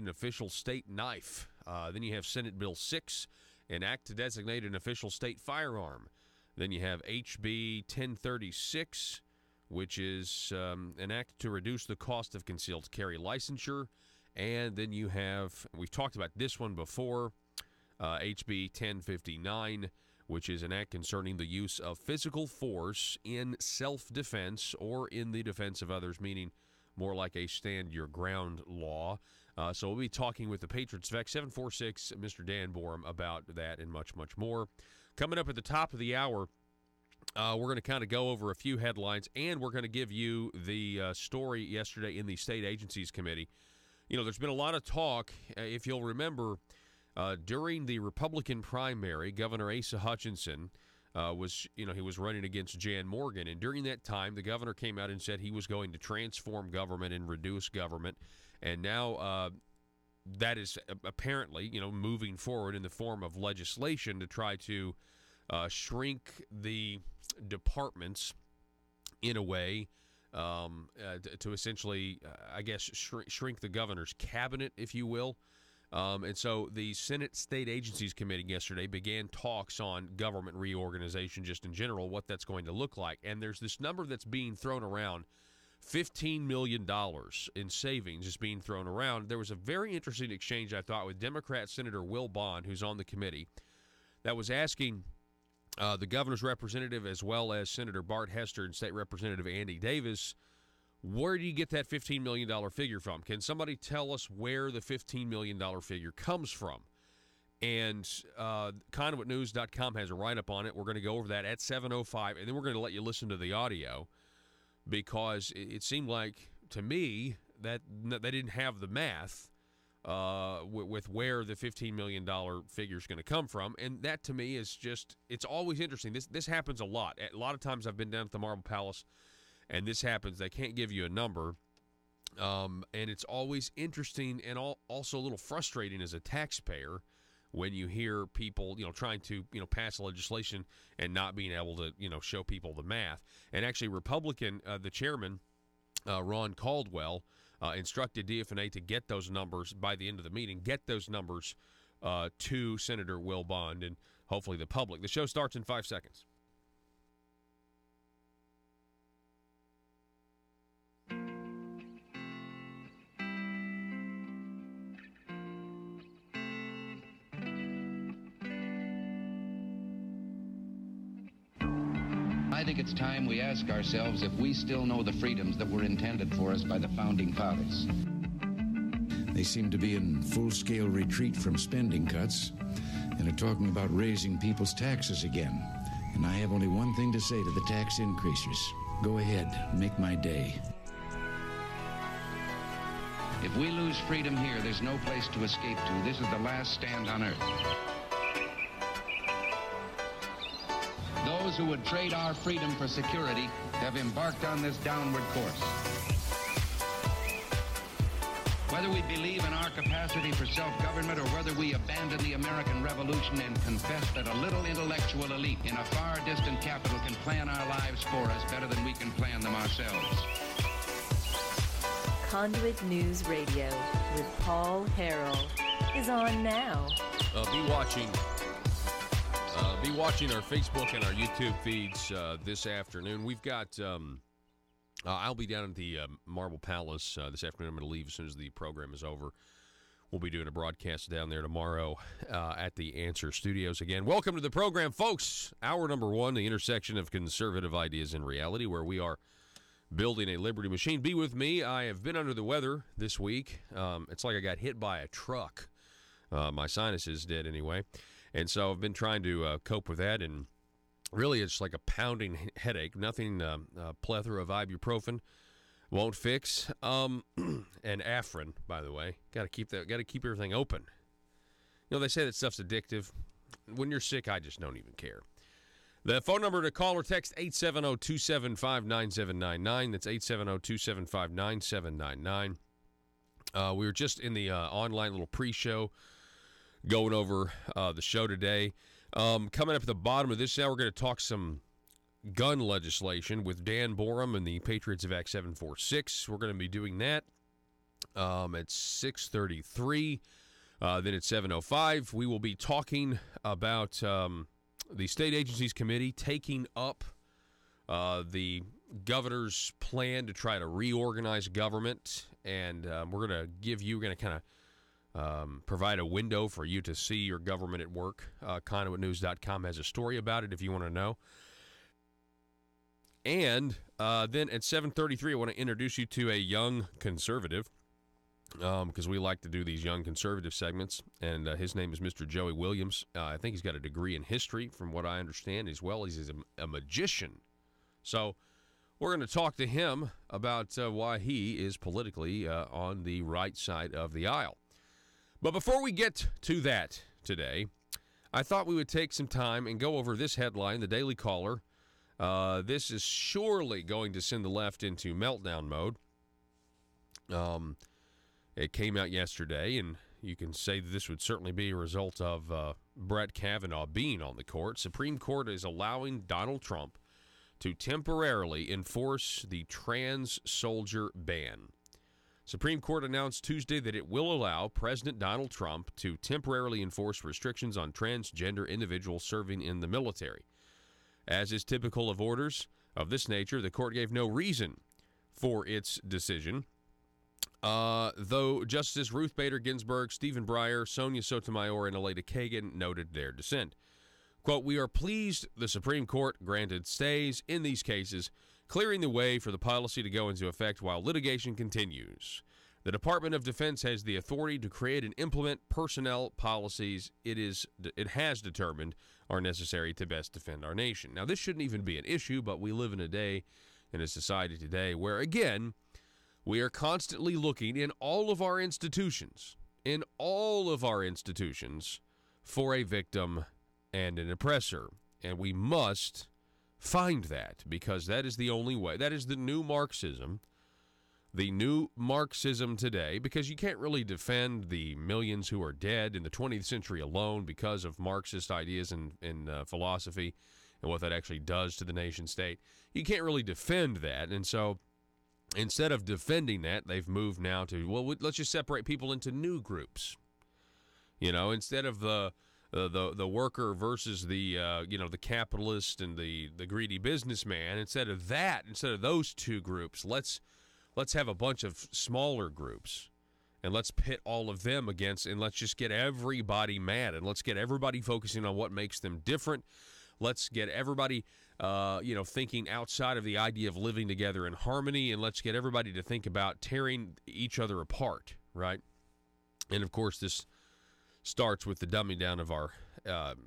an official state knife. Then you have Senate Bill 6, an act to designate an official state firearm. Then you have HB 1036, which is an act to reduce the cost of concealed carry licensure. And then you have, we've talked about this one before, HB 1059, which is an act concerning the use of physical force in self-defense or in the defense of others, meaning more like a stand-your-ground law. So we'll be talking with the Patriots Vec 746, Mr. Dan Borum, about that and much, much more. Coming up at the top of the hour, we're going to kind of go over a few headlines, and we're going to give you the story yesterday in the State Agencies Committee. You know, there's been a lot of talk, if you'll remember, during the Republican primary, Governor Asa Hutchinson he was running against Jan Morgan, and during that time, the governor came out and said he was going to transform government and reduce government, and now that is apparently, moving forward in the form of legislation to try to shrink the departments in a way to essentially, shrink the governor's cabinet, if you will. And so the Senate State Agencies Committee yesterday began talks on government reorganization just in general, what that's going to look like. And there's this number that's being thrown around, $15 million in savings is being thrown around. There was a very interesting exchange, I thought, with Democrat Senator Will Bond, who's on the committee, that was asking the governor's representative as well as Senator Bart Hester and State Representative Andy Davis, where do you get that $15 million figure from? Can somebody tell us where the $15 million figure comes from? And ConduitNews.com has a write-up on it. We're going to go over that at 7:05, and then we're going to let you listen to the audio because it seemed like, to me, that they didn't have the math with where the $15 million figure is going to come from. And that, to me, is just, it's always interesting. This happens a lot. A lot of times I've been down at the Marble Palace, and this happens. They can't give you a number, and it's always interesting and also a little frustrating as a taxpayer when you hear people, trying to, pass legislation and not being able to, show people the math. And actually, the chairman, Ron Caldwell, instructed DF&A to get those numbers by the end of the meeting, get those numbers to Senator Will Bond and hopefully the public. The show starts in 5 seconds. I think it's time we ask ourselves if we still know the freedoms that were intended for us by the Founding Fathers. They seem to be in full-scale retreat from spending cuts and are talking about raising people's taxes again. And I have only one thing to say to the tax increasers. Go ahead, make my day. If we lose freedom here, there's no place to escape to. This is the last stand on earth. Those who would trade our freedom for security have embarked on this downward course. Whether we believe in our capacity for self-government or whether we abandon the American Revolution and confess that a little intellectual elite in a far distant capital can plan our lives for us better than we can plan them ourselves. Conduit News Radio with Paul Harrell is on now. Be watching our Facebook and our YouTube feeds this afternoon. We've got, I'll be down at the Marble Palace this afternoon. I'm going to leave as soon as the program is over. We'll be doing a broadcast down there tomorrow at the Answer Studios again. Welcome to the program, folks. Hour number one, the intersection of conservative ideas and reality, where we are building a liberty machine. Be with me. I have been under the weather this week. It's like I got hit by a truck. My sinuses did anyway. And so I've been trying to cope with that, and really it's like a pounding headache. Nothing, plethora of ibuprofen won't fix. And Afrin, by the way, got to keep everything open. They say that stuff's addictive. When you're sick, I just don't even care. The phone number to call or text 870-275-9799. That's 870-275-9799. We were just in the online little pre-show going over the show today. Coming up at the bottom of this hour, we're going to talk some gun legislation with Dan Borum and the Patriots of Act 746. We're going to be doing that. At 6:33. Then at 7:05, we will be talking about the state agencies committee taking up the governor's plan to try to reorganize government. And we're going to kind of provide a window for you to see your government at work. Conduitnews.com has a story about it if you want to know. And then at 7:33, I want to introduce you to a young conservative, because we like to do these young conservative segments, and his name is Mr. Joey Williams. I think he's got a degree in history, from what I understand, as well as he's a magician. So we're going to talk to him about why he is politically on the right side of the aisle. But before we get to that today, I thought we would take some time and go over this headline, the Daily Caller. This is surely going to send the left into meltdown mode. It came out yesterday, and you can say that this would certainly be a result of Brett Kavanaugh being on the court. Supreme Court is allowing Donald Trump to temporarily enforce the trans soldier ban. Supreme Court announced Tuesday that it will allow President Donald Trump to temporarily enforce restrictions on transgender individuals serving in the military. As is typical of orders of this nature, the court gave no reason for its decision, though Justice Ruth Bader Ginsburg, Stephen Breyer, Sonia Sotomayor, and Elena Kagan noted their dissent. Quote, "We are pleased the Supreme Court granted stays in these cases, clearing the way for the policy to go into effect while litigation continues. The Department of Defense has the authority to create and implement personnel policies it has determined are necessary to best defend our nation." Now, this shouldn't even be an issue, but we live in a society today where, again, we are constantly looking in all of our institutions, for a victim and an oppressor. And we must find that, because that is the only way. That is the new Marxism. The new Marxism today, because you can't really defend the millions who are dead in the 20th century alone because of Marxist ideas and philosophy and what that actually does to the nation state. You can't really defend that. And so instead of defending that, they've moved now to, well, let's just separate people into new groups. You know, instead of the worker versus the the capitalist and the greedy businessman, instead of those two groups, let's have a bunch of smaller groups, and let's pit all of them against, and let's just get everybody mad, and let's get everybody focusing on what makes them different. Let's get everybody, thinking outside of the idea of living together in harmony, and let's get everybody to think about tearing each other apart, right? And, of course, this starts with the dumbing down of our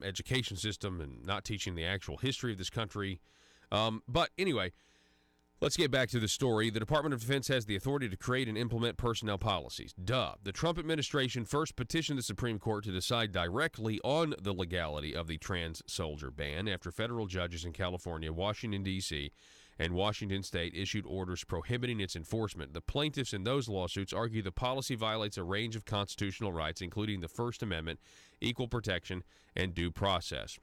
education system and not teaching the actual history of this country. But anyway, let's get back to the story. The Department of Defense has the authority to create and implement personnel policies. Duh. The Trump administration first petitioned the Supreme Court to decide directly on the legality of the trans soldier ban after federal judges in California, Washington, D.C., and Washington State issued orders prohibiting its enforcement. The plaintiffs in those lawsuits argue the policy violates a range of constitutional rights, including the First Amendment, equal protection, and due process.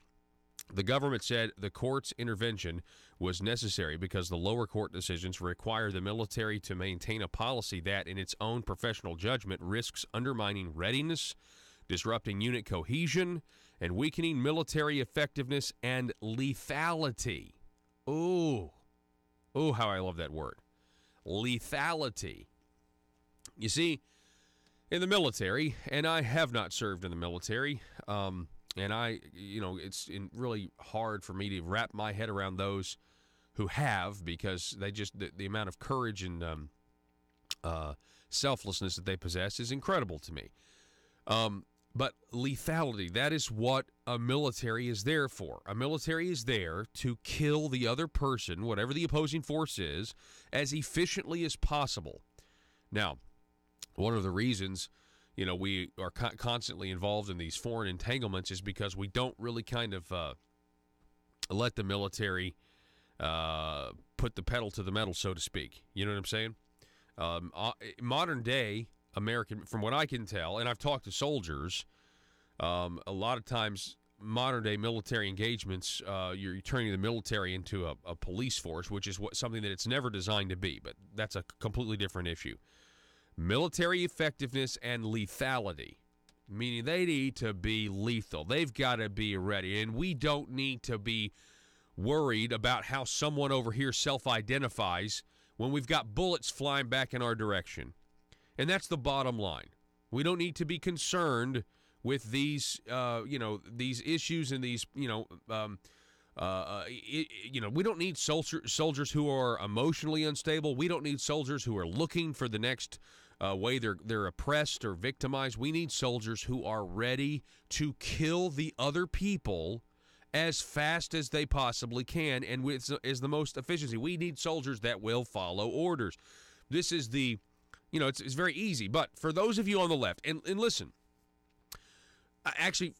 The government said the court's intervention was necessary because the lower court decisions require the military to maintain a policy that, in its own professional judgment, risks undermining readiness, disrupting unit cohesion, and weakening military effectiveness and lethality. Oh, how I love that word. Lethality. You see, in the military, and I have not served in the military, and it's really hard for me to wrap my head around those who have, because they just, the amount of courage and selflessness that they possess is incredible to me. But lethality, that is what a military is there for. A military is there to kill the other person, whatever the opposing force is, as efficiently as possible. Now, one of the reasons, we are constantly involved in these foreign entanglements is because we don't really kind of let the military put the pedal to the metal, so to speak. You know what I'm saying? Modern day American, from what I can tell, and I've talked to soldiers, a lot of times modern day military engagements, you're turning the military into a police force, which is something that it's never designed to be, but that's a completely different issue. military effectiveness and lethality, meaning they need to be lethal. They've got to be ready, and we don't need to be worried about how someone over here self-identifies when we've got bullets flying back in our direction. And that's the bottom line. We don't need to be concerned with these, these issues and these, we don't need soldiers who are emotionally unstable. We don't need soldiers who are looking for the next way they're oppressed or victimized. We need soldiers who are ready to kill the other people as fast as they possibly can and with is the most efficiency. We need soldiers that will follow orders. This is the, it's very easy. But for those of you on the left, and listen, actually,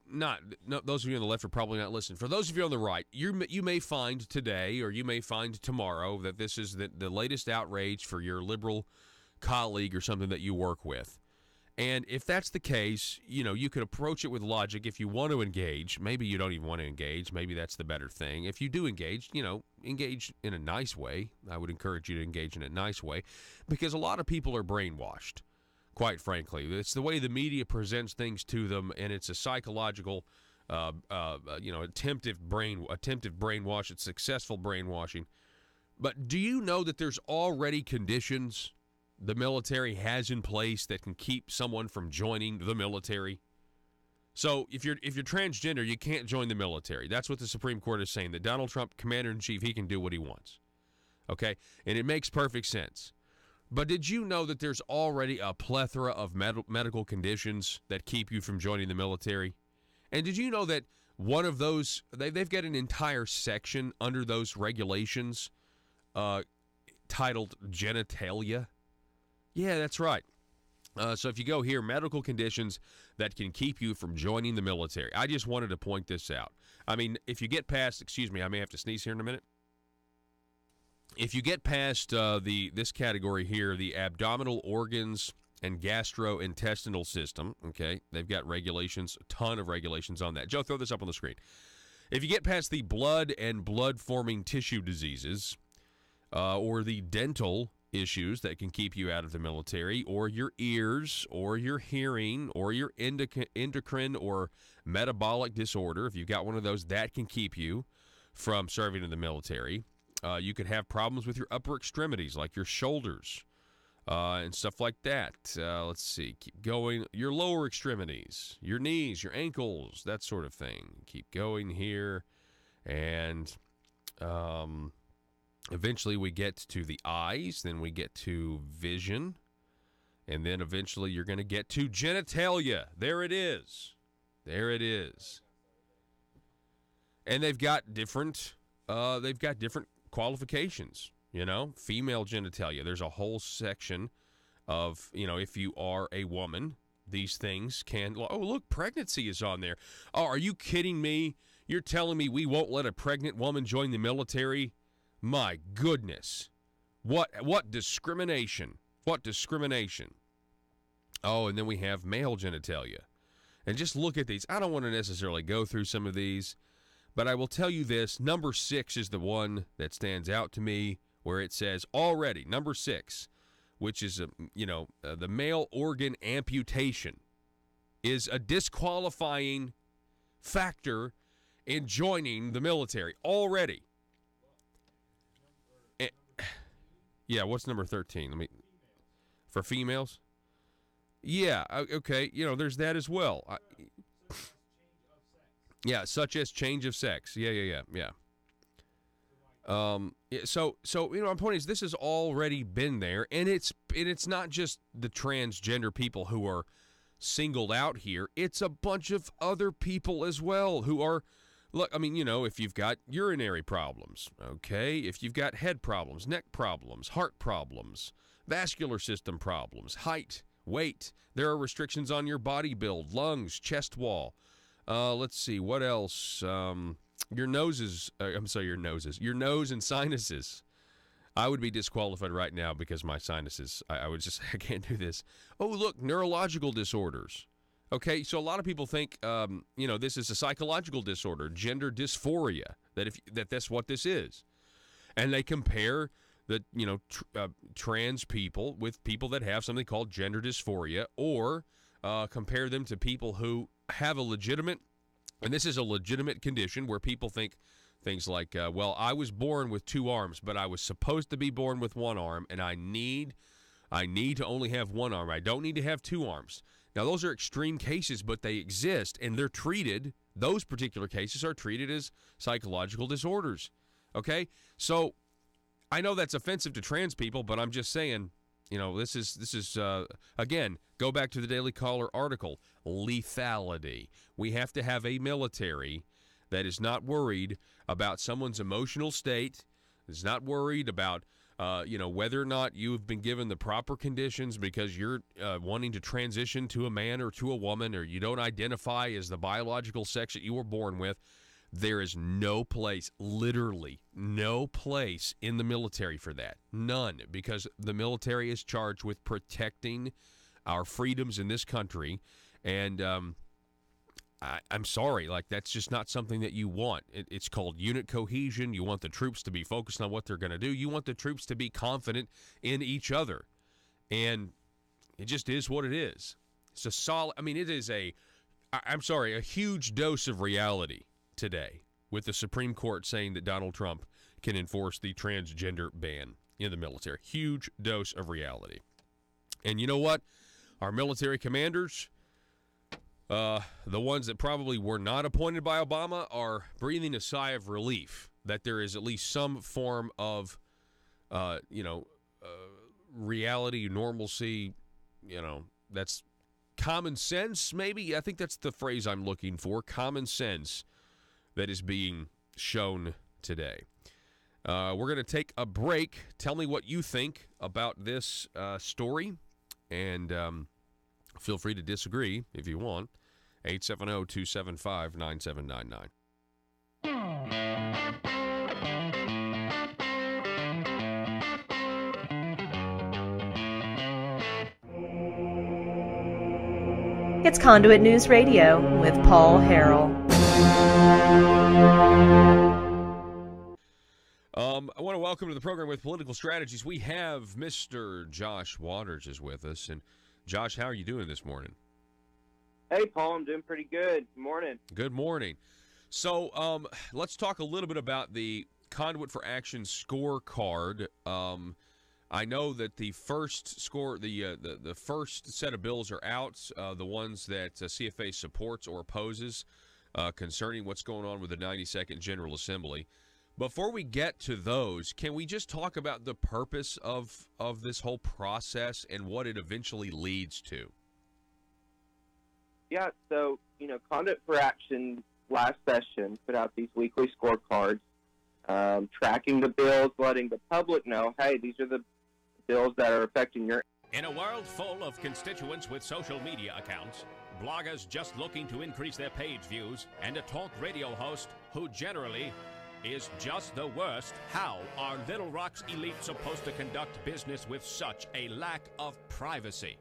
those of you on the left are probably not listening. For those of you on the right, you may find today or you may find tomorrow that this is the latest outrage for your liberal colleague or something that you work with. And if that's the case, you could approach it with logic. If you want to engage, maybe you don't even want to engage. Maybe that's the better thing. If you do engage, engage in a nice way. I would encourage you to engage in a nice way because a lot of people are brainwashed, quite frankly. It's the way the media presents things to them, and it's a psychological, attempted brainwash. It's successful brainwashing. But do you know that there's already conditions the military has in place that can keep someone from joining the military? So if you're transgender, you can't join the military. That's what the Supreme Court is saying, that Donald Trump, commander-in-chief, he can do what he wants. Okay? And it makes perfect sense. But did you know that there's already a plethora of medical conditions that keep you from joining the military? And did you know that one of those, they've got an entire section under those regulations titled genitalia? Yeah, that's right. So if you go here, medical conditions that can keep you from joining the military. I just wanted to point this out. I mean, if you get past, excuse me, I may have to sneeze here in a minute. If you get past this category here, the abdominal organs and gastrointestinal system, okay, they've got regulations, a ton of regulations on that. Joe, throw this up on the screen. If you get past the blood and blood-forming tissue diseases or the dental issues that can keep you out of the military, or your ears, or your hearing, or your endocrine or metabolic disorder, if you've got one of those, that can keep you from serving in the military. You could have problems with your upper extremities, like your shoulders and stuff like that. Let's see. Keep going. Your lower extremities, your knees, your ankles, that sort of thing. Keep going here. And eventually we get to the eyes. Then we get to vision. And then eventually you're going to get to genitalia. There it is. There it is. And they've got different qualifications, female genitalia. There's a whole section of, if you are a woman, these things can, oh, look, pregnancy is on there. Oh, are you kidding me? You're telling me we won't let a pregnant woman join the military? My goodness. What discrimination. What discrimination. Oh, and then we have male genitalia. And just look at these. I don't want to necessarily go through some of these, but I will tell you this. Number 6 is the one that stands out to me, where it says already, number 6, which is, the male organ amputation is a disqualifying factor in joining the military already. Yeah, what's number 13? For females? Yeah, okay, there's that as well. Yeah, such as change of sex. Yeah. So my point is, this has already been there, and it's not just the transgender people who are singled out here. It's a bunch of other people as well who are, look, if you've got urinary problems, okay, if you've got head problems, neck problems, heart problems, vascular system problems, height, weight, there are restrictions on your body build, lungs, chest wall. Let's see, what else? Your nose and sinuses. I would be disqualified right now because my sinuses, I can't do this. Oh, look, neurological disorders. Okay, so a lot of people think, this is a psychological disorder, gender dysphoria, that's what this is. And they compare the trans people with people that have something called gender dysphoria, or compare them to people who have a legitimate, and this is a legitimate condition where people think things like, well, I was born with 2 arms, but I was supposed to be born with 1 arm, and I need to only have 1 arm. I don't need to have 2 arms. Now, those are extreme cases, but they exist, and they're treated, those particular cases are treated as psychological disorders, okay? So I know that's offensive to trans people, but I'm just saying, this is again, go back to the Daily Caller article, lethality. We have to have a military that is not worried about someone's emotional state, is not worried about whether or not you've been given the proper conditions because you're wanting to transition to a man or to a woman, or you don't identify as the biological sex that you were born with. There is no place, literally no place in the military for that. None, because the military is charged with protecting our freedoms in this country. And I'm sorry, that's just not something that you want. It's called unit cohesion. You want the troops to be focused on what they're going to do. You want the troops to be confident in each other. And it just is what it is. It's a solid, it is a huge dose of reality today, with the Supreme Court saying that Donald Trump can enforce the transgender ban in the military. Huge dose of reality. And you know what? Our military commanders, the ones that probably were not appointed by Obama, are breathing a sigh of relief that there is at least some form of, reality, normalcy, that's common sense, maybe. I think that's the phrase I'm looking for, common sense, that is being shown today. We're going to take a break. Tell me what you think about this story, and feel free to disagree if you want. 870-275-9799. It's Conduit News Radio with Paul Harrell. I want to welcome to the program with Political Strategies. We have Mr. Josh Waters is with us. And Josh, how are you doing this morning? Hey, Paul, I'm doing pretty good. Good morning. Good morning. So let's talk a little bit about the Conduit for Action scorecard. I know that the first score, the first set of bills are out, the ones that CFA supports or opposes concerning what's going on with the 92nd General Assembly. Before we get to those, can we just talk about the purpose of this whole process and what it eventually leads to? Yeah, so, Conduit for Action last session put out these weekly scorecards, tracking the bills, letting the public know, hey, these are the bills that are affecting your... In a world full of constituents with social media accounts, bloggers just looking to increase their page views, and a talk radio host who generally is just the worst, how are Little Rock's elite supposed to conduct business with such a lack of privacy?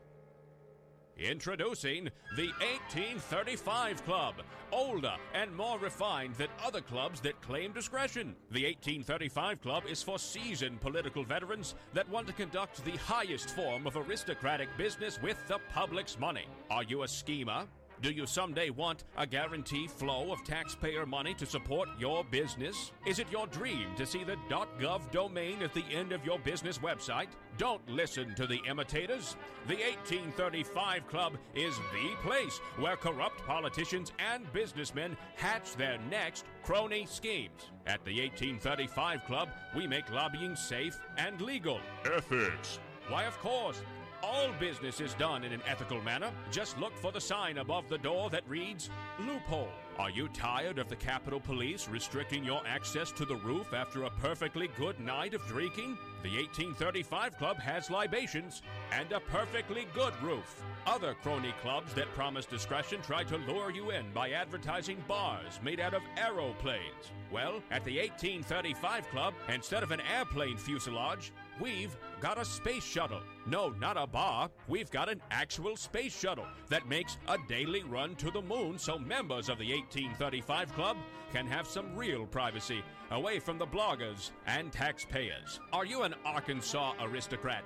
Introducing the 1835 Club, older and more refined than other clubs that claim discretion. The 1835 Club is for seasoned political veterans that want to conduct the highest form of aristocratic business with the public's money. Are you a schemer? Do you someday want a guaranteed flow of taxpayer money to support your business? Is it your dream to see the .gov domain at the end of your business website? Don't listen to the imitators. The 1835 Club is the place where corrupt politicians and businessmen hatch their next crony schemes. At the 1835 Club, we make lobbying safe and legal. Ethics. Why, of course. All business is done in an ethical manner. Just look for the sign above the door that reads, loophole. Are you tired of the Capitol Police restricting your access to the roof after a perfectly good night of drinking? The 1835 Club has libations and a perfectly good roof. Other crony clubs that promise discretion try to lure you in by advertising bars made out of aeroplanes. Well, at the 1835 Club, instead of an airplane fuselage, we've got a space shuttle. No, not a bar. We've got an actual space shuttle that makes a daily run to the moon so members of the 1835 Club can have some real privacy away from the bloggers and taxpayers. Are you an Arkansas aristocrat?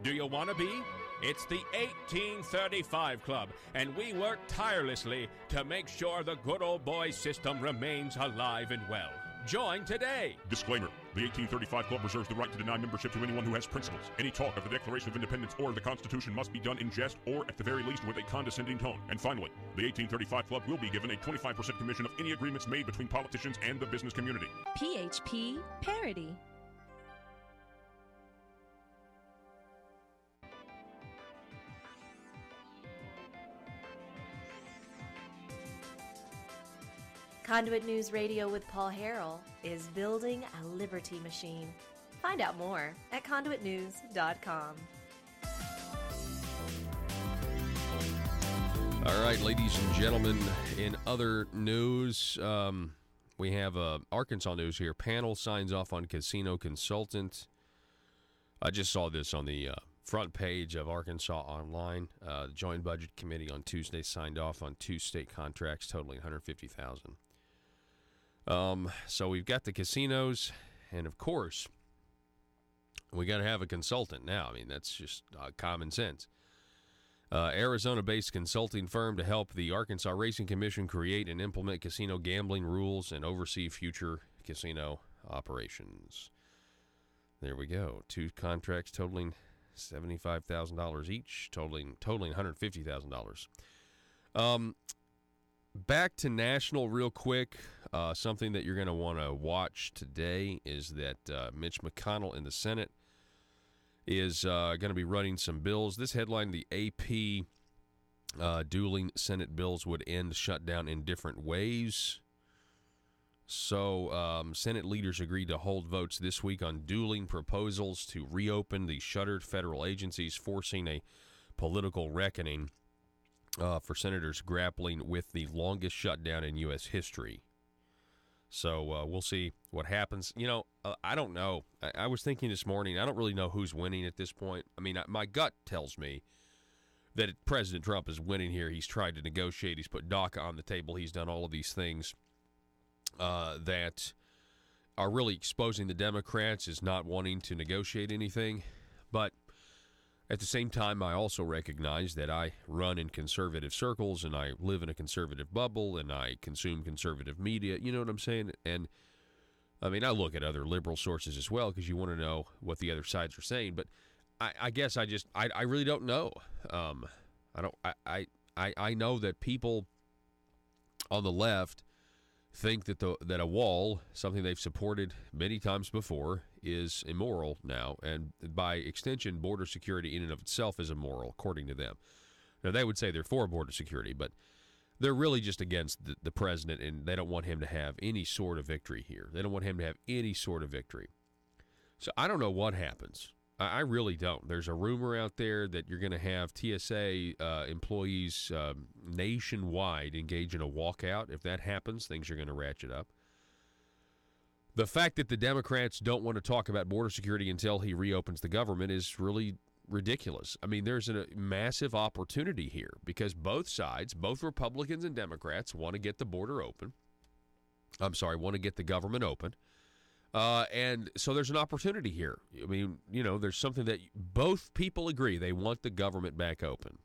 Do you want to be? It's the 1835 Club, and we work tirelessly to make sure the good old boy system remains alive and well. Join today. Disclaimer. The 1835 Club reserves the right to deny membership to anyone who has principles. Any talk of the Declaration of Independence or the Constitution must be done in jest or, at the very least, with a condescending tone. And finally, the 1835 Club will be given a 25% commission of any agreements made between politicians and the business community. PHP Parody. Conduit News Radio with Paul Harrell is building a liberty machine. Find out more at conduitnews.com. All right, ladies and gentlemen, in other news, we have Arkansas news here. Panel signs off on casino consultant. I just saw this on the front page of Arkansas Online. The Joint Budget Committee on Tuesday signed off on 2 state contracts totaling $150,000. So we've got the casinos, and of course, we got to have a consultant now. I mean, that's just common sense. Arizona-based consulting firm to help the Arkansas Racing Commission create and implement casino gambling rules and oversee future casino operations. There we go. 2 contracts totaling $75,000 each, totaling $150,000. Back to national real quick. Something that you're going to want to watch today is that Mitch McConnell in the Senate is going to be running some bills. This headline, the AP dueling Senate bills would end shutdown in different ways. So Senate leaders agreed to hold votes this week on dueling proposals to reopen the shuttered federal agencies, forcing a political reckoning for senators grappling with the longest shutdown in U.S. history. So we'll see what happens. You know, I don't know. I was thinking this morning, I don't really know who's winning at this point. I mean, my gut tells me that President Trump is winning here. He's tried to negotiate. He's put DACA on the table. He's done all of these things that are really exposing the Democrats as not wanting to negotiate anything. But at the same time, I also recognize that I run in conservative circles and I live in a conservative bubble and I consume conservative media. You know what I'm saying? And I mean, I look at other liberal sources as well because you want to know what the other sides are saying. But I guess I really don't know. I know that people on the left think that a wall, something they've supported many times before, is immoral now, and by extension, border security in and of itself is immoral, according to them. Now, they would say they're for border security, but they're really just against the president, and they don't want him to have any sort of victory here. They don't want him to have any sort of victory. So I don't know what happens. I really don't. There's a rumor out there that you're going to have TSA employees nationwide engage in a walkout. If that happens, things are going to ratchet up. The fact that the Democrats don't want to talk about border security until he reopens the government is really ridiculous. I mean, there's a massive opportunity here because both sides, both Republicans and Democrats, want to get the border open. Want to get the government open. And so there's an opportunity here. I mean, you know, there's something that both people agree. They want the government back open.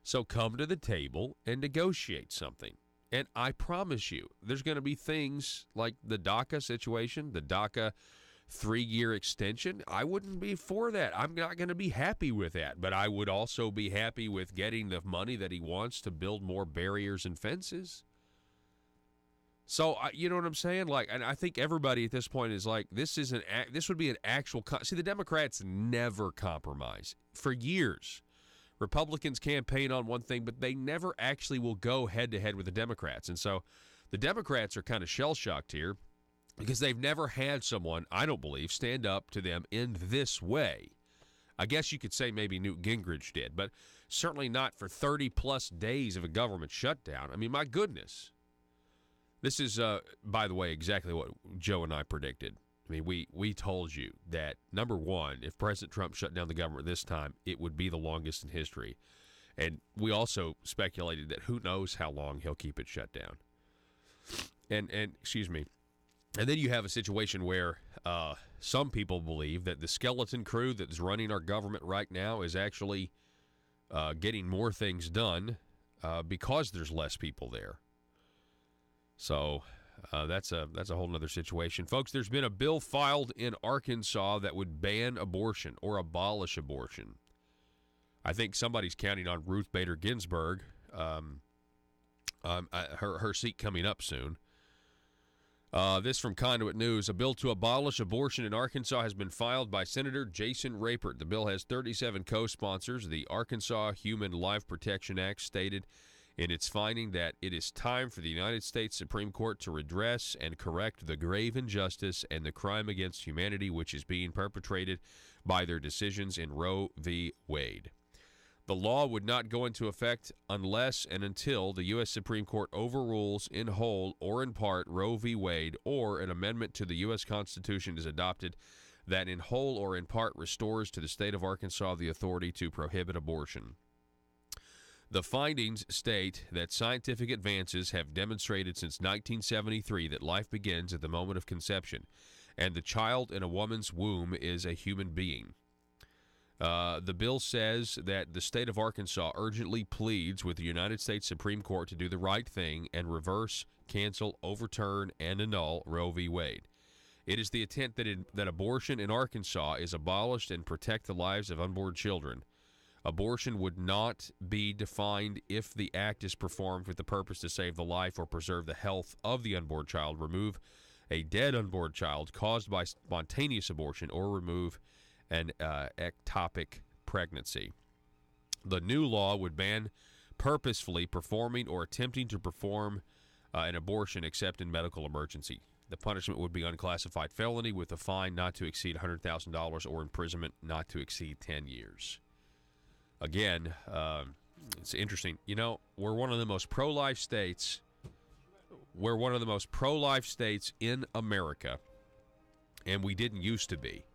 So come to the table and negotiate something. And I promise you, there's going to be things like the DACA situation, the DACA 3-year extension. I wouldn't be for that. I'm not going to be happy with that. But I would also be happy with getting the money that he wants to build more barriers and fences. So, you know what I'm saying? Like, and I think everybody at this point is like, this would be an actual. See, the Democrats never compromise for years. Republicans campaign on one thing, but they never actually will go head-to-head with the Democrats. And so the Democrats are kind of shell-shocked here because they've never had someone, I don't believe, stand up to them in this way. I guess you could say maybe Newt Gingrich did, but certainly not for 30-plus days of a government shutdown. I mean, my goodness. This is, by the way, exactly what Joe and I predicted I mean, we told you that, number one, if President Trump shut down the government this time, it would be the longest in history. And we also speculated that who knows how long he'll keep it shut down. And excuse me. And then you have a situation where some people believe that the skeleton crew that's running our government right now is actually getting more things done because there's less people there. So that's a whole nother situation. Folks, there's been a bill filed in Arkansas that would ban abortion or abolish abortion. I think somebody's counting on Ruth Bader Ginsburg, her seat coming up soon. This from Conduit News. A bill to abolish abortion in Arkansas has been filed by Senator Jason Rapert. The bill has 37 co-sponsors. The Arkansas Human Life Protection Act stated in its finding that it is time for the United States Supreme Court to redress and correct the grave injustice and the crime against humanity which is being perpetrated by their decisions in Roe v. Wade. The law would not go into effect unless and until the U.S. Supreme Court overrules in whole or in part Roe v. Wade, or an amendment to the U.S. Constitution is adopted that in whole or in part restores to the state of Arkansas the authority to prohibit abortion. The findings state that scientific advances have demonstrated since 1973 that life begins at the moment of conception, and the child in a woman's womb is a human being. The bill says that the state of Arkansas urgently pleads with the United States Supreme Court to do the right thing and reverse, cancel, overturn, and annul Roe v. Wade. It is the intent that abortion in Arkansas is abolished and protect the lives of unborn children. Abortion would not be defined if the act is performed with the purpose to save the life or preserve the health of the unborn child, remove a dead unborn child caused by spontaneous abortion, or remove an ectopic pregnancy. The new law would ban purposefully performing or attempting to perform an abortion except in medical emergency. The punishment would be unclassified felony with a fine not to exceed $100,000 or imprisonment not to exceed 10 years. Again, it's interesting. You know, we're one of the most pro-life states. We're one of the most pro-life states in America, and we didn't used to be.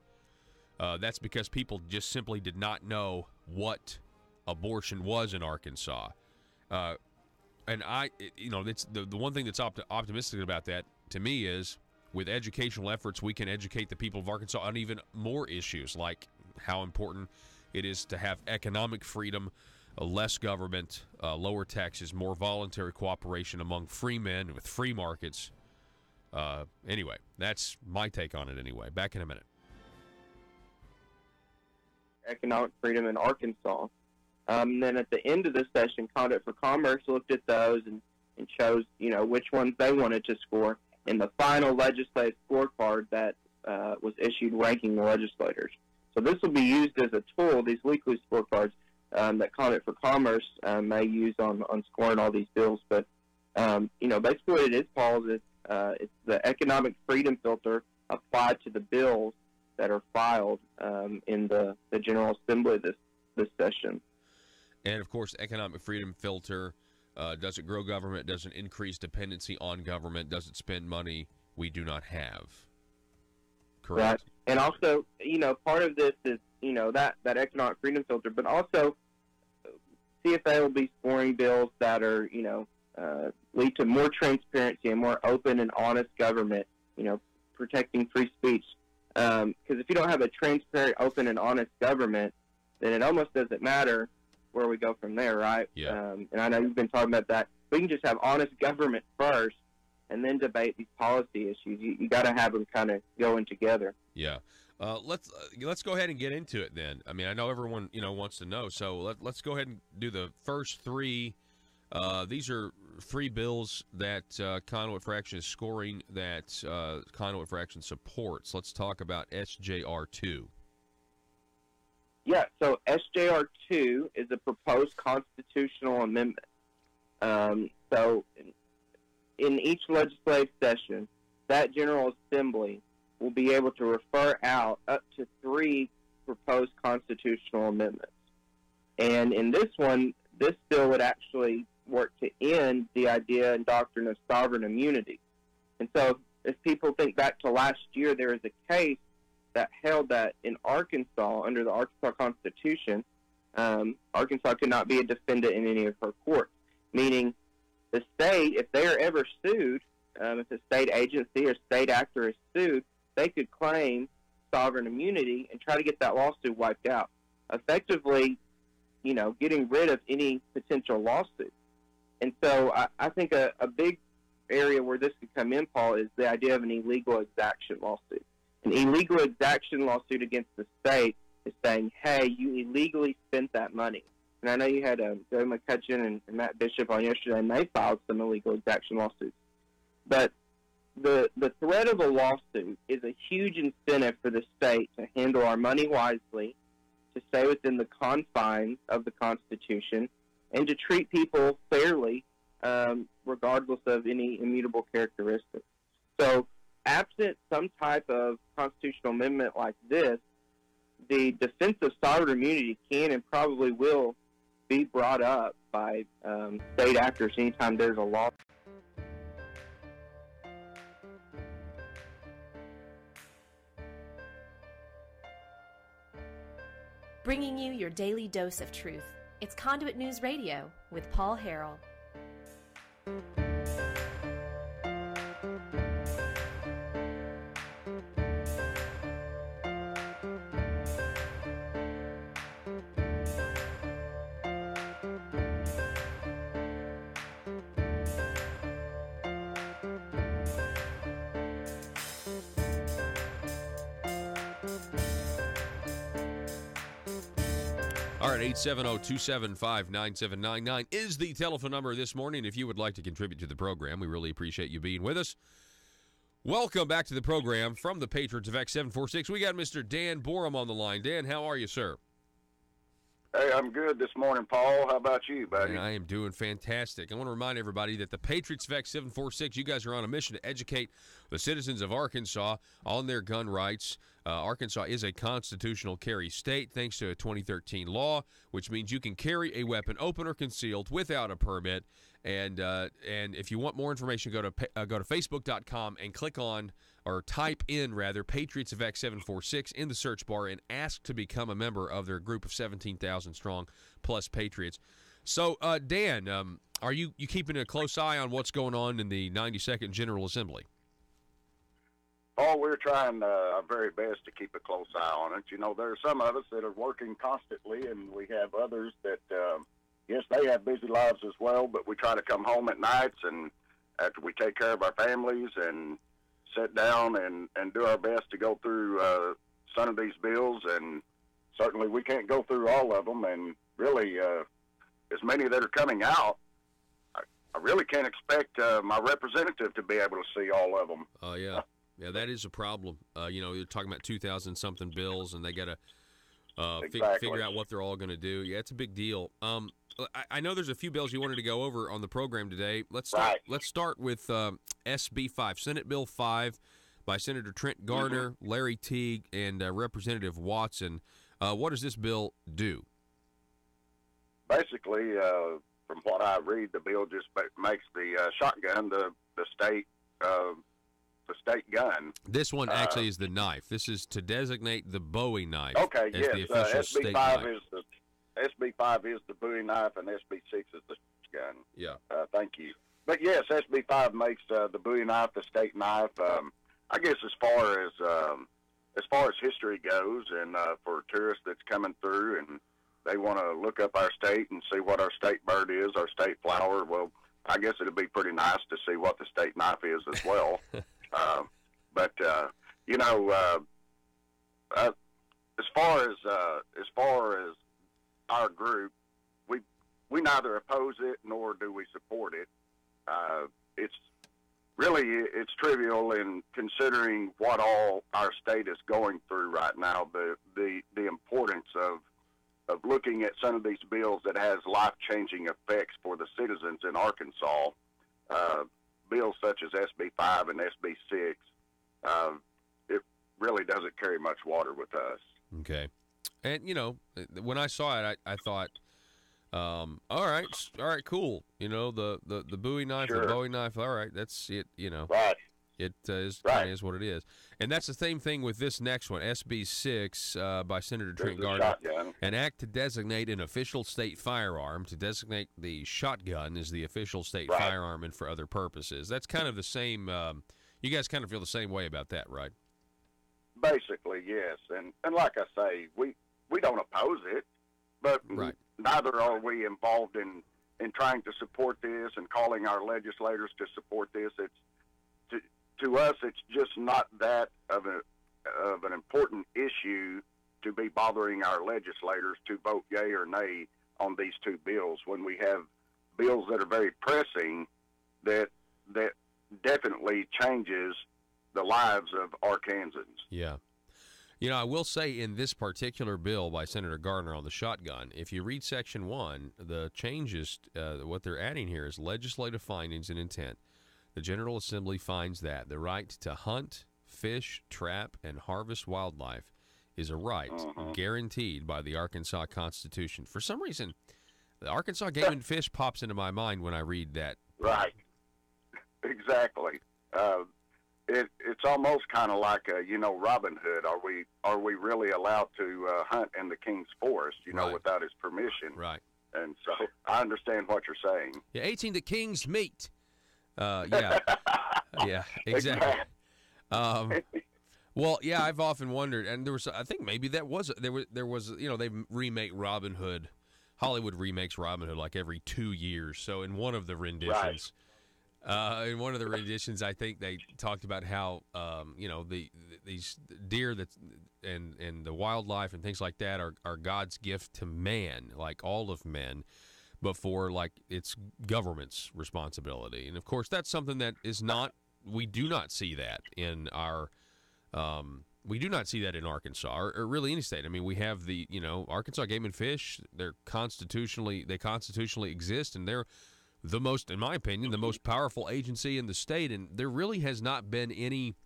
That's because people just simply did not know what abortion was in Arkansas. And it's the one thing that's optimistic about that to me is with educational efforts, we can educate the people of Arkansas on even more issues, like how important it is to have economic freedom, less government, lower taxes, more voluntary cooperation among free men with free markets. Anyway, that's my take on it anyway. Back in a minute. Economic freedom in Arkansas. Then at the end of the session, Conduit for Commerce looked at those and chose, which ones they wanted to score in the final legislative scorecard that was issued ranking the legislators. So this will be used as a tool, these weekly scorecards that Conduit for Commerce may use on scoring all these bills. But, basically what it is, Paul, is it's the economic freedom filter applied to the bills that are filed in the General Assembly this session. And, of course, economic freedom filter doesn't grow government, doesn't increase dependency on government, doesn't spend money we do not have. Correct. Right. And also, part of this is, that economic freedom filter, but also CFA will be scoring bills that are, lead to more transparency and more open and honest government, protecting free speech. Because if you don't have a transparent, open, and honest government, then it almost doesn't matter where we go from there, right? Yeah. And I know you've been talking about that. We can just have honest government first and then debate these policy issues. You got to have them kind of going together. Yeah. Let's go ahead and get into it then. I mean, I know everyone wants to know, so let's go ahead and do the first three. These are three bills that Conduit for Action is scoring that Conduit for Action supports. Let's talk about SJR2. Yeah, so SJR2 is a proposed constitutional amendment. So in each legislative session, that General Assembly will be able to refer out up to 3 proposed constitutional amendments. And in this one, this bill would actually work to end the idea and doctrine of sovereign immunity. And so if people think back to last year, there was a case that held that in Arkansas, under the Arkansas Constitution, Arkansas could not be a defendant in any of her courts, meaning the state, if they are ever sued, if a state agency or state actor is sued, they could claim sovereign immunity and try to get that lawsuit wiped out, effectively, getting rid of any potential lawsuit. And so I think a big area where this could come in, Paul, is the idea of an illegal exaction lawsuit. An illegal exaction lawsuit against the state is saying, hey, you illegally spent that money. And I know you had Joe McCutcheon and Matt Bishop on yesterday, and they filed some illegal exaction lawsuits. But the threat of a lawsuit is a huge incentive for the state to handle our money wisely, to stay within the confines of the Constitution, and to treat people fairly, regardless of any immutable characteristics. So, absent some type of constitutional amendment like this, the defense of sovereign immunity can and probably will be brought up by state actors anytime there's a law. Bringing you your daily dose of truth. It's Conduit News Radio with Paul Harrell. All right, 870-275-9799 is the telephone number this morning if you would like to contribute to the program. We really appreciate you being with us. Welcome back to the program from the patrons of X746. We got Mr. Dan Borum on the line. Dan, how are you, sir? Hey, I'm good this morning, Paul. How about you, buddy? And I am doing fantastic. I want to remind everybody that the Patriots of X746, you guys are on a mission to educate the citizens of Arkansas on their gun rights. Arkansas is a constitutional carry state thanks to a 2013 law, which means you can carry a weapon open or concealed without a permit. And if you want more information, go to Facebook.com and click on, or type in, rather, Patriots of X746 in the search bar and ask to become a member of their group of 17,000 strong plus Patriots. So, Dan, are you keeping a close eye on what's going on in the 92nd General Assembly? Oh, we're trying our very best to keep a close eye on it. There are some of us that are working constantly, and we have others that, yes, they have busy lives as well, but we try to come home at nights, and after we take care of our families and sit down and do our best to go through some of these bills, and certainly we can't go through all of them, and really as many that are coming out, I really can't expect my representative to be able to see all of them. Oh, yeah. Yeah, that is a problem. You're talking about 2,000-something bills, and they got to figure out what they're all going to do. Yeah, it's a big deal. I know there's a few bills you wanted to go over on the program today. Let's start with SB 5, Senate Bill 5 by Senator Trent Garner, Larry Teague, and Representative Watson. What does this bill do? Basically, from what I read, the bill just makes the shotgun the state gun. This one actually is the knife. This is to designate the Bowie knife as the official state knife. SB 5 is the Bowie knife, and SB 6 is the gun. Yeah. Thank you. But yes, SB 5 makes the Bowie knife the state knife. I guess as far as history goes, and for tourists that's coming through and they want to look up our state and see what our state bird is, our state flower, well, I guess it'd be pretty nice to see what the state knife is as well. As far as our group, we neither oppose it nor do we support it. It's trivial in considering what all our state is going through right now. The importance of looking at some of these bills that has life-changing effects for the citizens in Arkansas. Bills such as SB 5 and SB 6, it really doesn't carry much water with us. Okay. And, when I saw it, I thought, all right, cool. The Bowie knife, sure. The Bowie knife, all right, that's it, Right. It is Right. kind of is what it is. And that's the same thing with this next one, SB 6 by Senator Trent There's a Gardner. shotgun. An act to designate an official state firearm, to designate the shotgun as the official state Right. firearm and for other purposes. That's kind of the same. You guys kind of feel the same way about that, right? Basically, yes. And like I say, we don't oppose it, but Right. neither are we involved in trying to support this and calling our legislators to support this. It's to us, it's just not that of an important issue to be bothering our legislators to vote yea or nay on these two bills when we have bills that are very pressing that definitely changes the lives of Arkansans. Yeah. You know, I will say in this particular bill by Senator Gardner on the shotgun, if you read Section 1, the changes, what they're adding here is legislative findings and intent. The General Assembly finds that the right to hunt, fish, trap, and harvest wildlife is a right guaranteed by the Arkansas Constitution. For some reason, the Arkansas Game and Fish pops into my mind when I read that. Right. Exactly. It's almost kind of like Robin Hood. Are we really allowed to hunt in the King's Forest? Right. Without his permission. Right. And so I understand what you're saying. Yeah, 18 the King's meat. Yeah. Yeah, exactly. Well, yeah, I've often wondered, and I think maybe there was, they remake Robin Hood. Hollywood remakes Robin Hood like every 2 years. So in one of the renditions, I think they talked about how, these deer and the wildlife and things like that are God's gift to man, like all of men, before like it's government's responsibility. And of course, that's something that is not. We do not see that in our. We do not see that in Arkansas or really any state. I mean, we have the Arkansas Game and Fish. They constitutionally exist, and they're the most, in my opinion, the most powerful agency in the state. And there really has not been any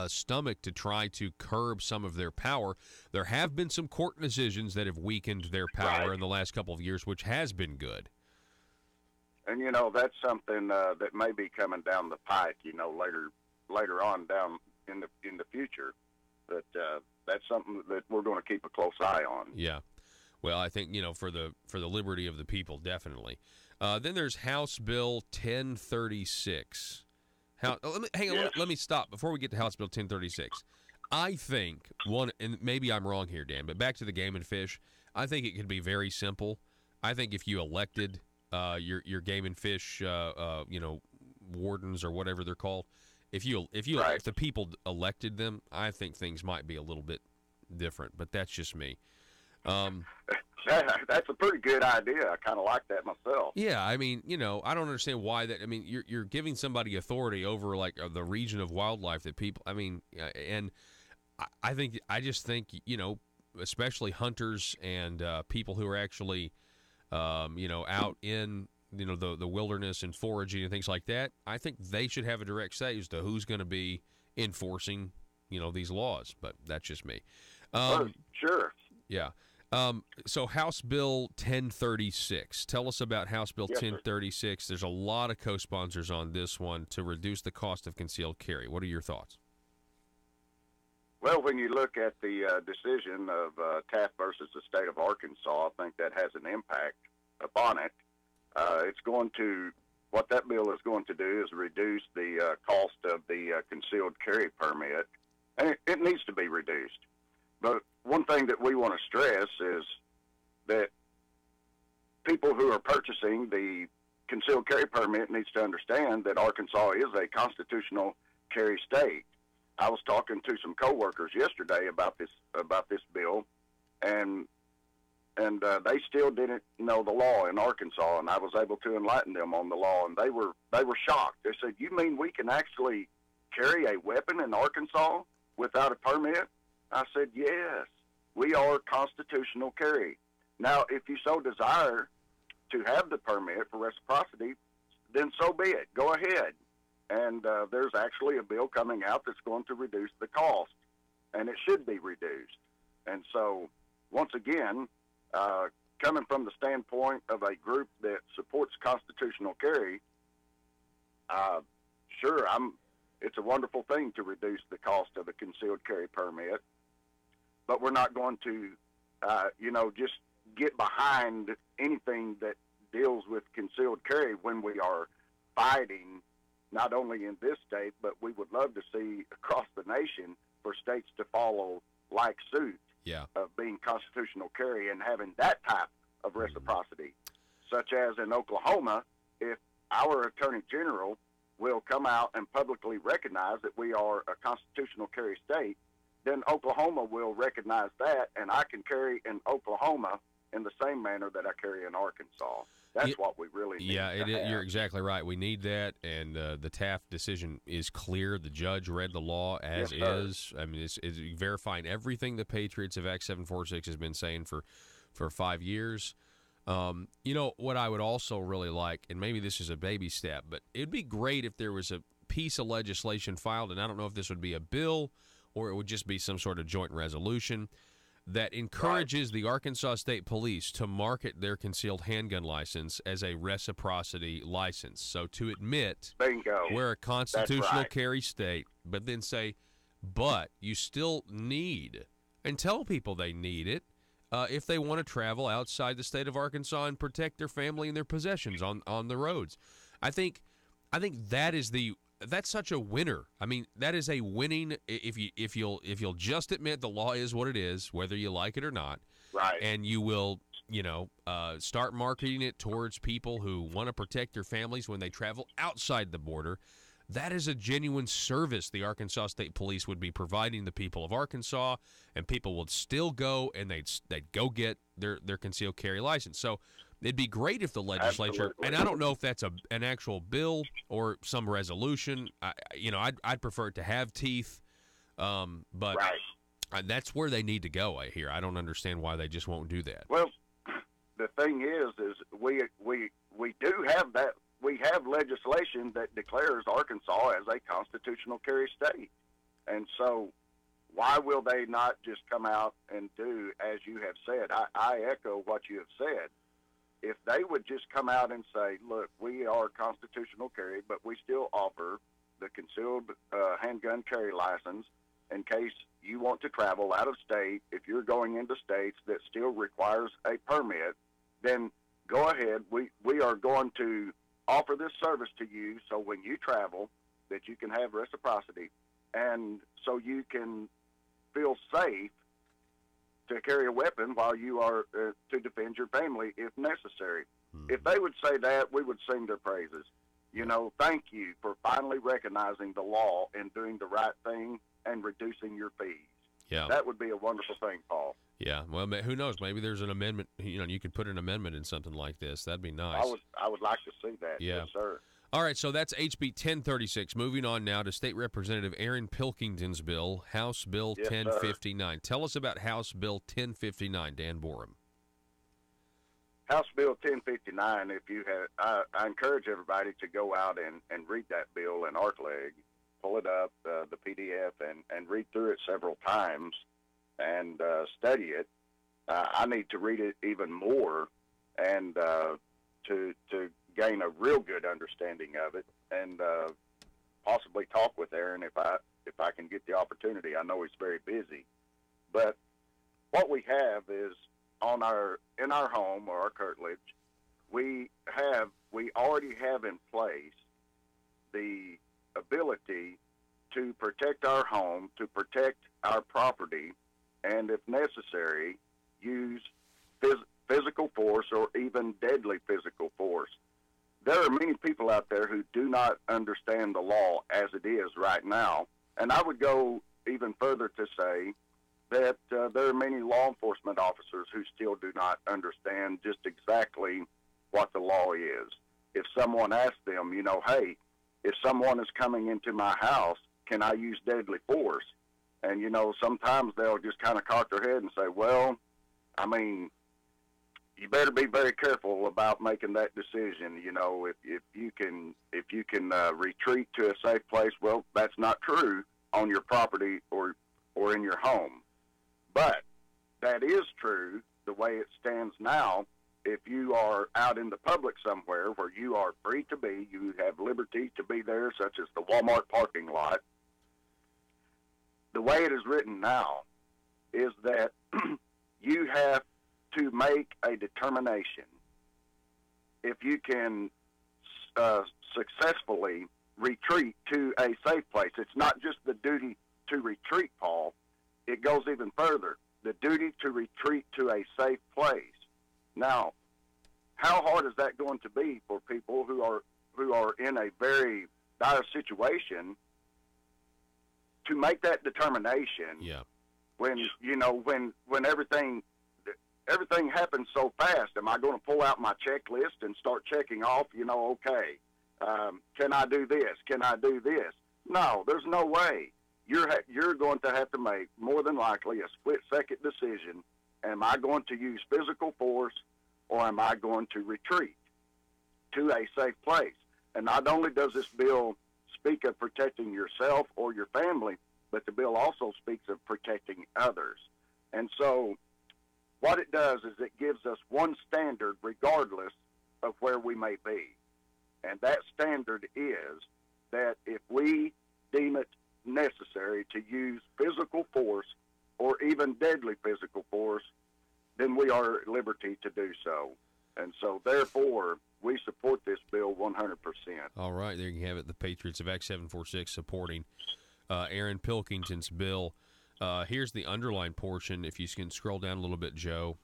stomach to try to curb some of their power. There have been some court decisions that have weakened their power in the last couple of years, which has been good. And that's something that may be coming down the pike. Later on down in the future, but that's something that we're going to keep a close eye on. Yeah. Well, I think for the liberty of the people, definitely. Then there's House Bill 1036. Let me stop before we get to House Bill 1036. I think and maybe I'm wrong here, Dan, but back to the Game and Fish, I think it could be very simple. I think if you elected your Game and Fish, wardens or whatever they're called, if the people elected them, I think things might be a little bit different. But that's just me. That's a pretty good idea. I kind of like that myself. Yeah, I mean, I don't understand why that. I mean, you're giving somebody authority over like the region of wildlife that people. I mean, and I just think especially hunters and people who are actually, out in the wilderness and foraging and things like that. I think they should have a direct say as to who's going to be enforcing these laws. But that's just me. Sure. Yeah. So House Bill 1036. Tell us about House Bill 1036. There's a lot of co-sponsors on this one to reduce the cost of concealed carry. What are your thoughts? Well, when you look at the decision of Taft versus the state of Arkansas, I think that has an impact upon it. What that bill is going to do is reduce the cost of the concealed carry permit, and it needs to be reduced. But one thing that we want to stress is that people who are purchasing the concealed carry permit needs to understand that Arkansas is a constitutional carry state. I was talking to some coworkers yesterday about this bill, and they still didn't know the law in Arkansas, and I was able to enlighten them on the law, and they were shocked. They said, "You mean we can actually carry a weapon in Arkansas without a permit?" I said, "Yes, we are constitutional carry. Now, if you so desire to have the permit for reciprocity, then so be it. Go ahead." And there's actually a bill coming out that's going to reduce the cost, and it should be reduced. And so, once again, coming from the standpoint of a group that supports constitutional carry, sure, it's a wonderful thing to reduce the cost of a concealed carry permit, but we're not going to, just get behind anything that deals with concealed carry when we are fighting not only in this state, but we would love to see across the nation for states to follow like suit of being constitutional carry and having that type of reciprocity, such as in Oklahoma, if our Attorney General will come out and publicly recognize that we are a constitutional carry state, then Oklahoma will recognize that, and I can carry in Oklahoma in the same manner that I carry in Arkansas. That's what we really need. Yeah, you're exactly right. We need that, and the Taft decision is clear. The judge read the law as is. I mean, it's verifying everything the Patriots of Act 746 has been saying for 5 years. What I would also really like, and maybe this is a baby step, but it'd be great if there was a piece of legislation filed, and I don't know if this would be a bill or it would just be some sort of joint resolution that encourages the Arkansas State Police to market their concealed handgun license as a reciprocity license. So to admit we're a constitutional carry state, but then say, but you still need, and tell people they need it if they want to travel outside the state of Arkansas and protect their family and their possessions on the roads. I think that's such a winner. I mean, that is a winning if you'll just admit the law is what it is, whether you like it or not. Right. And you will, start marketing it towards people who want to protect their families when they travel outside the border. That is a genuine service the Arkansas State Police would be providing the people of Arkansas, and people would still go and they'd go get their concealed carry license. So it'd be great if the legislature, and I don't know if that's an actual bill or some resolution. I'd prefer it to have teeth, but that's where they need to go. I hear. I don't understand why they just won't do that. Well, the thing is we do have that. We have legislation that declares Arkansas as a constitutional carry state, and so why will they not just come out and do as you have said? I echo what you have said. If they would just come out and say, look, we are constitutional carry, but we still offer the concealed handgun carry license in case you want to travel out of state. If you're going into states that still requires a permit, then go ahead. We are going to offer this service to you so when you travel that you can have reciprocity and so you can feel safe to carry a weapon while you are to defend your family if necessary. If they would say that, we would sing their praises. Thank you for finally recognizing the law and doing the right thing and reducing your fees. Yeah. That would be a wonderful thing, Paul. Yeah, well, who knows? Maybe there's an amendment. You could put an amendment in something like this. That'd be nice. I would like to see that. Yeah. Yes, sir. All right, so that's HB 1036. Moving on now to State Representative Aaron Pilkington's bill, House Bill 1059. Tell us about House Bill 1059, Dan Borum. House Bill 1059, if you have, I encourage everybody to go out and read that bill in ArcLeg, pull it up, the PDF, and read through it several times and study it. I need to read it even more and to gain a real good understanding of it and possibly talk with Aaron if I can get the opportunity. I know he's very busy. But what we have is in our home or our curtilage, we already have in place the ability to protect our home, to protect our property, and if necessary, use physical force or even deadly physical force. There are many people out there who do not understand the law as it is right now, and I would go even further to say that there are many law enforcement officers who still do not understand just exactly what the law is. If someone asks them, hey, if someone is coming into my house, can I use deadly force? And, sometimes they'll just kind of cock their head and say, well, I mean, you better be very careful about making that decision. If you can retreat to a safe place, well, that's not true on your property or in your home. But that is true the way it stands now if you are out in the public somewhere where you are free to be, you have liberty to be there, such as the Walmart parking lot. The way it is written now is that you have to make a determination if you can successfully retreat to a safe place. It's not just the duty to retreat, Paul. It goes even further. The duty to retreat to a safe place. Now, how hard is that going to be for people who are in a very dire situation to make that determination? Yeah. When when everything happens so fast, am I going to pull out my checklist and start checking off? Okay, can I do this? Can I do this? No, there's no way. You're going to have to make, more than likely, a split-second decision. Am I going to use physical force, or am I going to retreat to a safe place? And not only does this bill speak of protecting yourself or your family, but the bill also speaks of protecting others. And so what it does is it gives us one standard regardless of where we may be. And that standard is that if we deem it necessary to use physical force or even deadly physical force, then we are at liberty to do so. And so, therefore, we support this bill 100%. All right, there you have it. The Patriots of X746 supporting Aaron Pilkington's bill. Here's the underlined portion. If you can scroll down a little bit, Joe,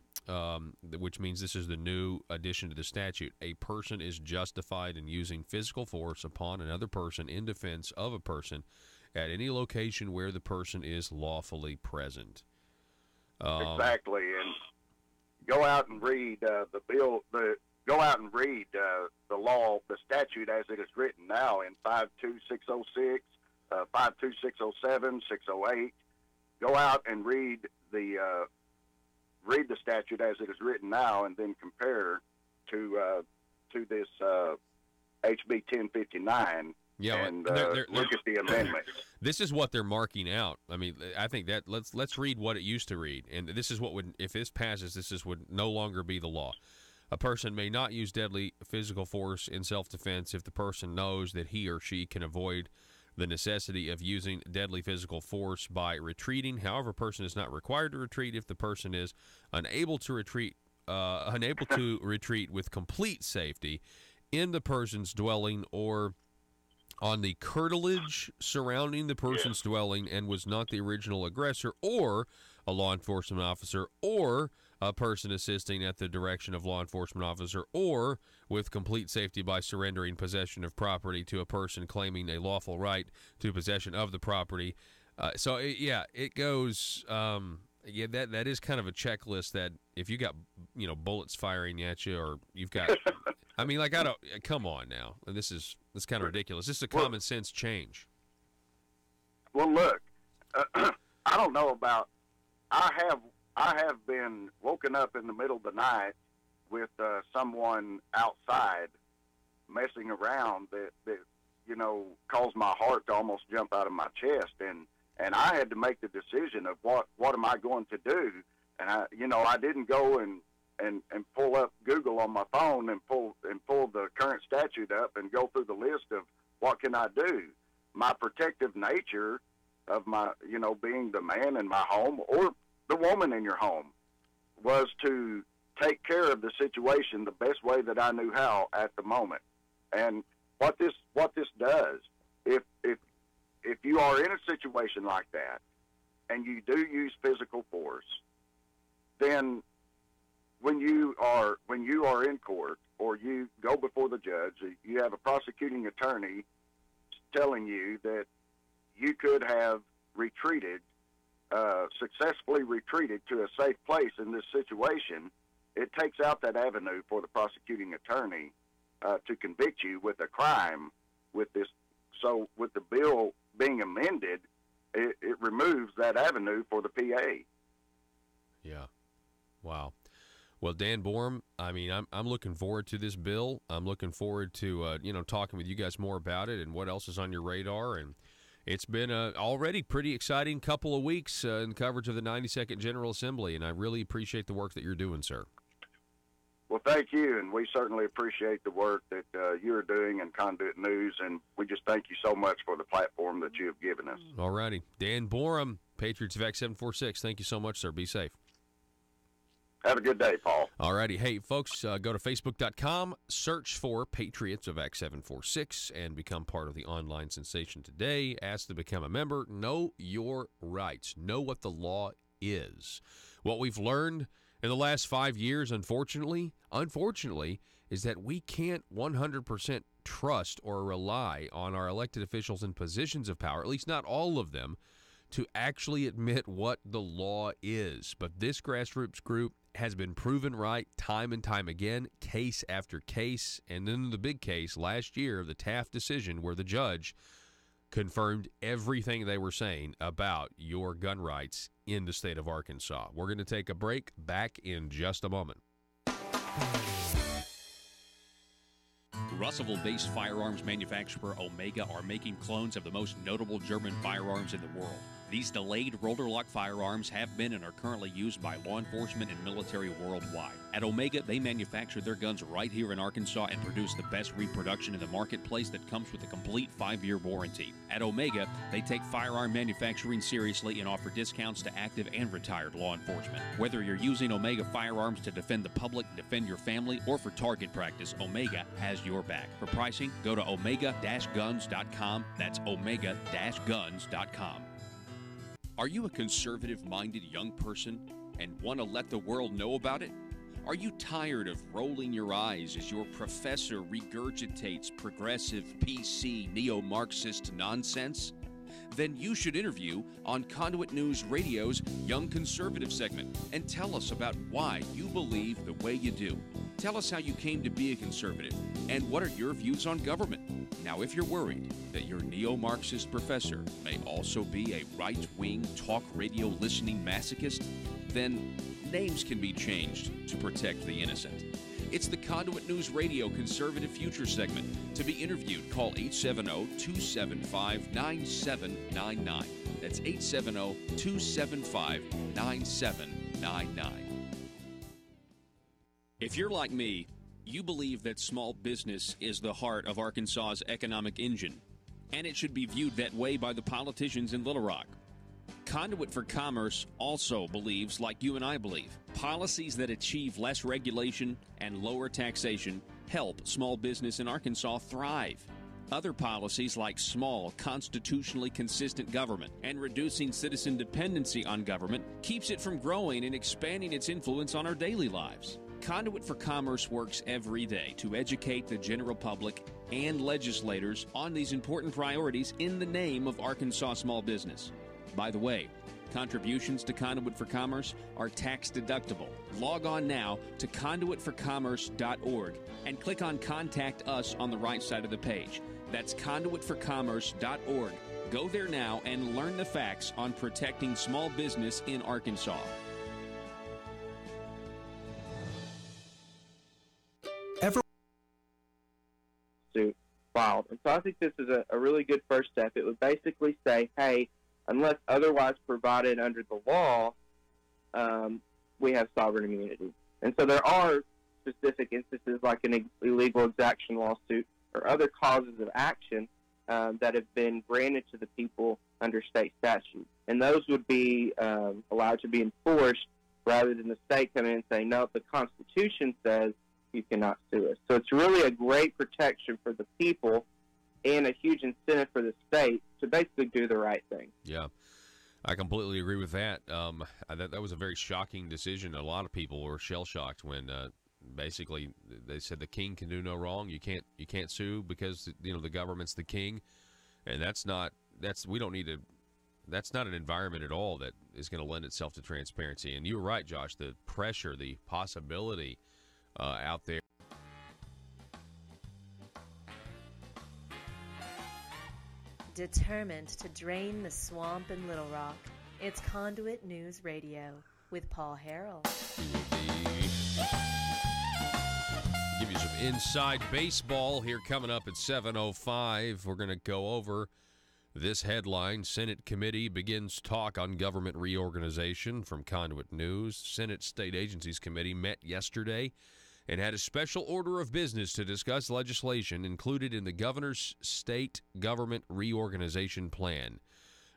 which means this is the new addition to the statute. A person is justified in using physical force upon another person in defense of a person at any location where the person is lawfully present. Exactly, and go out and read the bill. Go out and read the law, the statute as it is written now in 52606, 52607, 608. Go out and read the statute as it is written now, and then compare to this HB 1059. Yeah, and look at the amendments. This is what they're marking out. I mean, I think that let's read what it used to read, and this is what would, if this passes, would no longer be the law. A person may not use deadly physical force in self-defense if the person knows that he or she can avoid the necessity of using deadly physical force by retreating. However, a person is not required to retreat if the person is unable to retreat with complete safety in the person's dwelling or on the curtilage surrounding the person's dwelling and was not the original aggressor, or a law enforcement officer, or a person assisting at the direction of law enforcement officer, or with complete safety by surrendering possession of property to a person claiming a lawful right to possession of the property. It goes. That is kind of a checklist that if you got bullets firing at you, or you've got. I mean, like, come on now. This is kind of ridiculous. This is a common sense change. Well, look, I don't know about. I have been woken up in the middle of the night with someone outside messing around that caused my heart to almost jump out of my chest, and I had to make the decision of what am I going to do, and I didn't go and pull up Google on my phone and pull the current statute up and go through the list of what can I do. My protective nature of my, being the man in my home or the woman in your home was to take care of the situation the best way that I knew how at the moment. And what this does, if you are in a situation like that and you do use physical force, then when you are in court or you go before the judge, you have a prosecuting attorney telling you that you could have successfully retreated to a safe place in this situation. It takes out that avenue for the prosecuting attorney to convict you with a crime with this. So with the bill being amended, it removes that avenue for the PA. Yeah. Wow. Well, Dan Borum, I mean, I'm looking forward to this bill. I'm looking forward to talking with you guys more about it and what else is on your radar. And it's been already pretty exciting couple of weeks in coverage of the 92nd General Assembly, and I really appreciate the work that you're doing, sir. Well, thank you, and we certainly appreciate the work that you're doing in Conduit News, and we just thank you so much for the platform that you have given us. All righty. Dan Borum, Patriots of Act 746. Thank you so much, sir. Be safe. Have a good day, Paul. All righty. Hey, folks, go to Facebook.com, search for Patriots of Act 746, and become part of the online sensation today. Ask to become a member. Know your rights. Know what the law is. What we've learned in the last 5 years, unfortunately, is that we can't 100% trust or rely on our elected officials in positions of power, at least not all of them, to actually admit what the law is. But this grassroots group has been proven right time and time again, case after case. And then the big case last year, the Taft decision, where the judge confirmed everything they were saying about your gun rights in the state of Arkansas. We're going to take a break. Back in just a moment. Russellville-based firearms manufacturer Omega are making clones of the most notable German firearms in the world. These delayed rotor lock firearms have been and are currently used by law enforcement and military worldwide. At Omega, they manufacture their guns right here in Arkansas and produce the best reproduction in the marketplace that comes with a complete 5-year warranty. At Omega, they take firearm manufacturing seriously and offer discounts to active and retired law enforcement. Whether you're using Omega firearms to defend the public, defend your family, or for target practice, Omega has your back. For pricing, go to omega-guns.com. That's omega-guns.com. Are you a conservative-minded young person and want to let the world know about it? Are you tired of rolling your eyes as your professor regurgitates progressive, PC, neo-Marxist nonsense? Then you should interview on Conduit News Radio's Young Conservative segment and tell us about why you believe the way you do. Tell us how you came to be a conservative and what are your views on government. Now, if you're worried that your neo-Marxist professor may also be a right-wing talk radio listening masochist, then names can be changed to protect the innocent. It's the Conduit News Radio Conservative Future segment. To be interviewed, call 870-275-9799. That's 870-275-9799. If you're like me, you believe that small business is the heart of Arkansas's economic engine, and it should be viewed that way by the politicians in Little Rock. Conduit for Commerce also believes, like you and I believe, policies that achieve less regulation and lower taxation help small business in Arkansas thrive. Other policies like small, constitutionally consistent government and reducing citizen dependency on government keeps it from growing and expanding its influence on our daily lives. Conduit for Commerce works every day to educate the general public and legislators on these important priorities in the name of Arkansas small business. By the way, contributions to Conduit for Commerce are tax deductible. Log on now to conduitforcommerce.org and click on Contact Us on the right side of the page. That's conduitforcommerce.org. Go there now and learn the facts on protecting small business in Arkansas. Filed. And so I think this is a really good first step. It would basically say, hey, unless otherwise provided under the law, we have sovereign immunity. And so there are specific instances like an illegal exaction lawsuit or other causes of action that have been granted to the people under state statute. And those would be allowed to be enforced rather than the state coming in and saying, no, the Constitution says you cannot sue us. So it's really a great protection for the people and a huge incentive for the state to basically do the right thing. Yeah, I completely agree with that. That was a very shocking decision. A lot of people were shell-shocked when basically they said the king can do no wrong. You can't sue because the government's the king, and that's not an environment at all that is going to lend itself to transparency. And you were right, Josh. The pressure, the possibility out there. Determined to drain the swamp in Little Rock, it's Conduit News Radio with Paul Harrell. Give you some inside baseball here coming up at 7:05. We're going to go over this headline. Senate committee begins talk on government reorganization from Conduit News. Senate State Agencies Committee met yesterday and had a special order of business to discuss legislation included in the governor's state government reorganization plan.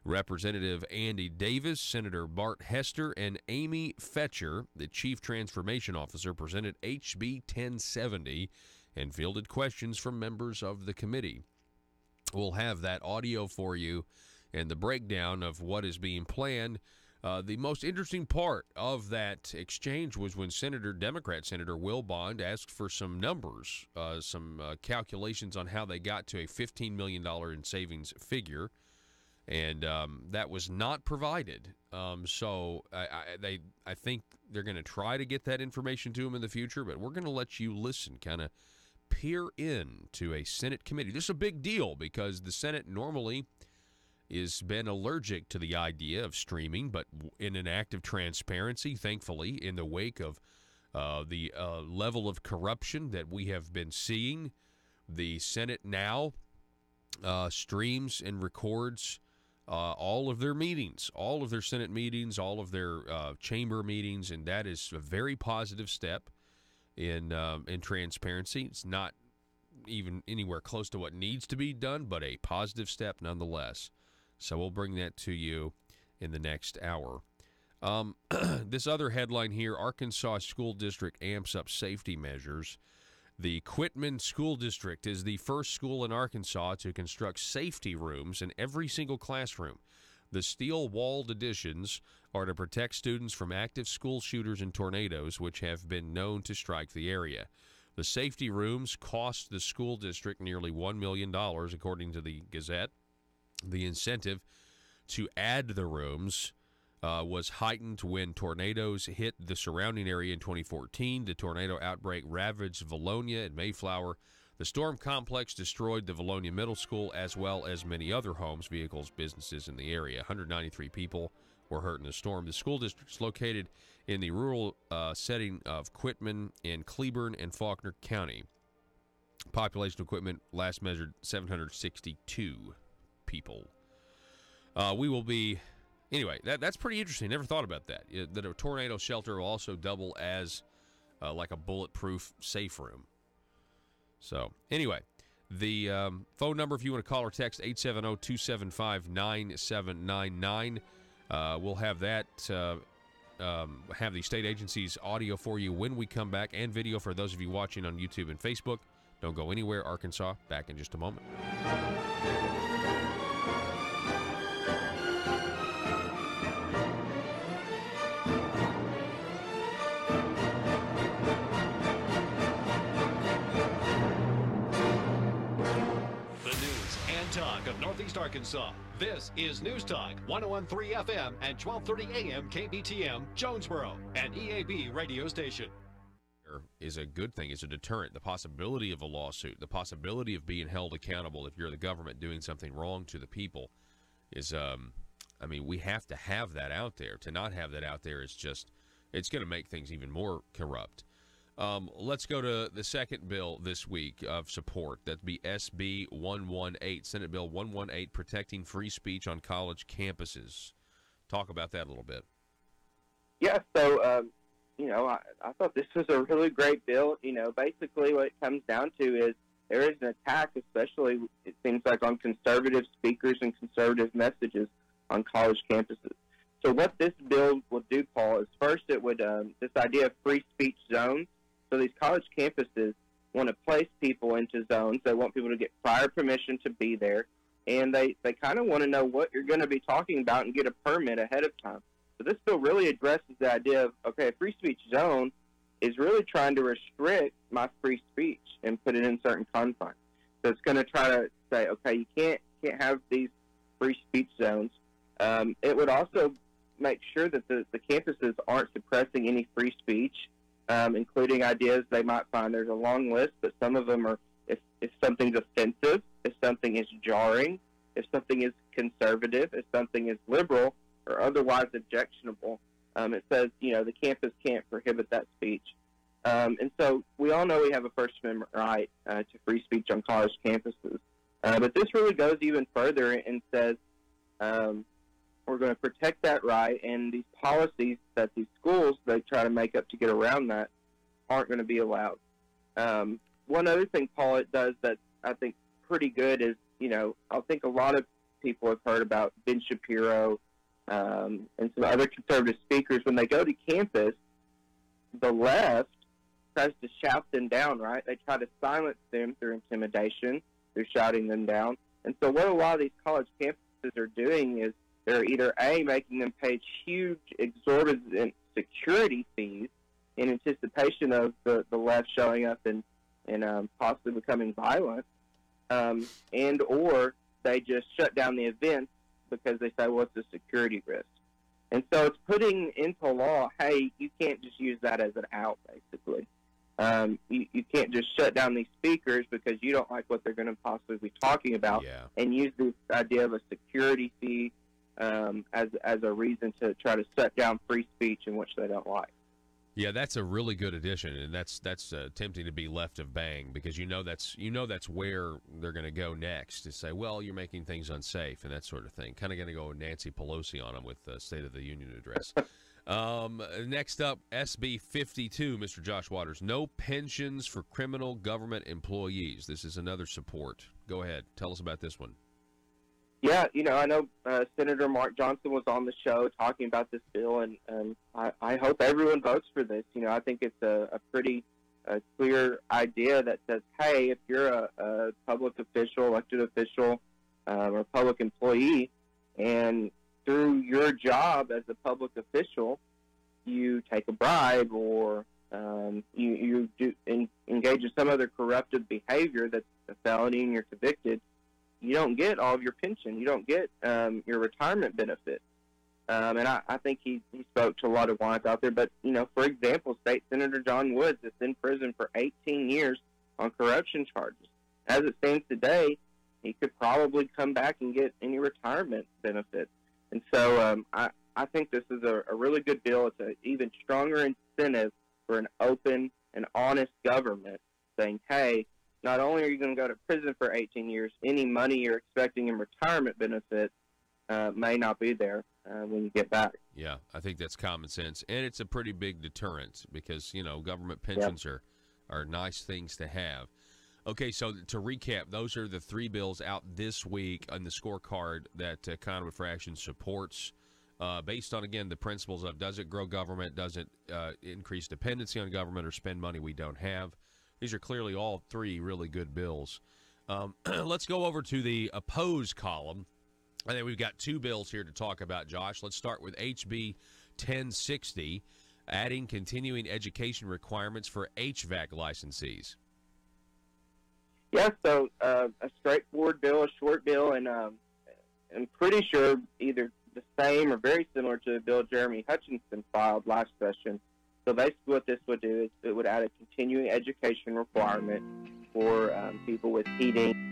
Representative Andy Davis, Senator Bart Hester, and Amy Fetcher, the Chief Transformation Officer, presented HB 1070 and fielded questions from members of the committee. We'll have that audio for you and the breakdown of what is being planned. The most interesting part of that exchange was when Democrat Senator Will Bond asked for some numbers, some calculations on how they got to a $15 million in savings figure, and that was not provided. So I think they're going to try to get that information to him in the future, but we're going to let you listen, kind of peer in to a Senate committee. This is a big deal because the Senate normally has been allergic to the idea of streaming, but in an act of transparency, thankfully, in the wake of the level of corruption that we have been seeing, the Senate now streams and records all of their meetings, all of their Senate meetings, all of their chamber meetings, and that is a very positive step in transparency. It's not even anywhere close to what needs to be done, but a positive step nonetheless. So we'll bring that to you in the next hour. This other headline here, Arkansas School District amps up safety measures. The Quitman School District is the first school in Arkansas to construct safety rooms in every single classroom. The steel-walled additions are to protect students from active school shooters and tornadoes, which have been known to strike the area. The safety rooms cost the school district nearly $1 million, according to the Gazette. The incentive to add the rooms was heightened when tornadoes hit the surrounding area in 2014. The tornado outbreak ravaged Valonia and Mayflower. The storm complex destroyed the Valonia Middle School as well as many other homes, vehicles, businesses in the area. 193 people were hurt in the storm. The school district is located in the rural setting of Quitman in Cleburne and Faulkner County. Population of Quitman last measured 762 people. We will be... Anyway, that's pretty interesting. Never thought about that. That a tornado shelter will also double as like a bulletproof safe room. So, anyway, the phone number, if you want to call or text, 870-275-9799. We'll have that, have the state agency's audio for you when we come back, and video for those of you watching on YouTube and Facebook. Don't go anywhere, Arkansas. Back in just a moment. Talk of Northeast Arkansas. This is News Talk 101.3 FM and 12:30 AM KBTM Jonesboro, an EAB radio station. Is a good thing. It's a deterrent. The possibility of a lawsuit, the possibility of being held accountable if you're the government doing something wrong to the people is, we have to have that out there. To not have that out there is just, it's going to make things even more corrupt. Let's go to the second bill this week of support. That'd be SB 118, Senate Bill 118, protecting free speech on college campuses. Talk about that a little bit. Yeah, so, I thought this was a really great bill. Basically what it comes down to is there is an attack, especially, it seems like, on conservative speakers and conservative messages on college campuses. So what this bill would do, Paul, is first it would, this idea of free speech zones. So these college campuses want to place people into zones. They want people to get prior permission to be there. And they kind of want to know what you're going to be talking about and get a permit ahead of time. So this bill really addresses the idea of, okay, a free speech zone is really trying to restrict my free speech and put it in certain confines. So it's going to try to say, okay, you can't have these free speech zones. It would also make sure that the campuses aren't suppressing any free speech, including ideas they might find. There's a long list, but some of them are if something's offensive, if something is jarring, if something is conservative, if something is liberal or otherwise objectionable. It says, the campus can't prohibit that speech. And so we all know we have a First Amendment right to free speech on college campuses. But this really goes even further and says we're going to protect that right, and these policies that these schools, they try to make up to get around that, aren't going to be allowed. One other thing, Paul, it does that I think pretty good is, I think a lot of people have heard about Ben Shapiro and some other conservative speakers. When they go to campus, the left tries to shout them down, right? They try to silence them through intimidation, through shouting them down. And so what a lot of these college campuses are doing is they're either A, making them pay huge, exorbitant security fees in anticipation of the left showing up and possibly becoming violent, and or they just shut down the events because they say, well, it's a security risk. And so it's putting into law, hey, you can't just use that as an out, basically. You can't just shut down these speakers because you don't like what they're going to possibly be talking about, and use this idea of a security fee as a reason to try to shut down free speech in which they don't like. Yeah, that's a really good addition, and that's tempting to be left of bang, because that's where they're going to go next, to say, well, you're making things unsafe and that sort of thing. Kind of going to go Nancy Pelosi on them with the State of the Union address. Next up, SB 52, Mr. Josh Waters. No pensions for criminal government employees. This is another support. Go ahead. Tell us about this one. Yeah, I know Senator Mark Johnson was on the show talking about this bill, and I hope everyone votes for this. I think it's a pretty clear idea that says, hey, if you're a public official, elected official, or public employee, and through your job as a public official, you take a bribe or you engage in some other corruptive behavior that's a felony and you're convicted, you don't get all of your pension. You don't get your retirement benefit. And I think he spoke to a lot of wines out there. But, for example, State Senator John Woods is in prison for 18 years on corruption charges. As it stands today, he could probably come back and get any retirement benefits. And so I think this is a really good bill. It's an even stronger incentive for an open and honest government saying, hey, not only are you going to go to prison for 18 years, any money you're expecting in retirement benefits may not be there when you get back. Yeah, I think that's common sense. And it's a pretty big deterrent because, government pensions are nice things to have. Okay, so to recap, those are the three bills out this week on the scorecard that Conduit for Action supports, based on, again, the principles of does it grow government, does it increase dependency on government, or spend money we don't have. These are clearly all three really good bills. Let's go over to the opposed column. I think we've got two bills here to talk about, Josh. Let's start with HB 1060, adding continuing education requirements for HVAC licensees. Yeah, so a straightforward bill, a short bill, and I'm pretty sure either the same or very similar to the bill Jeremy Hutchinson filed last session. So basically what this would do is it would add a continuing education requirement for people with heating.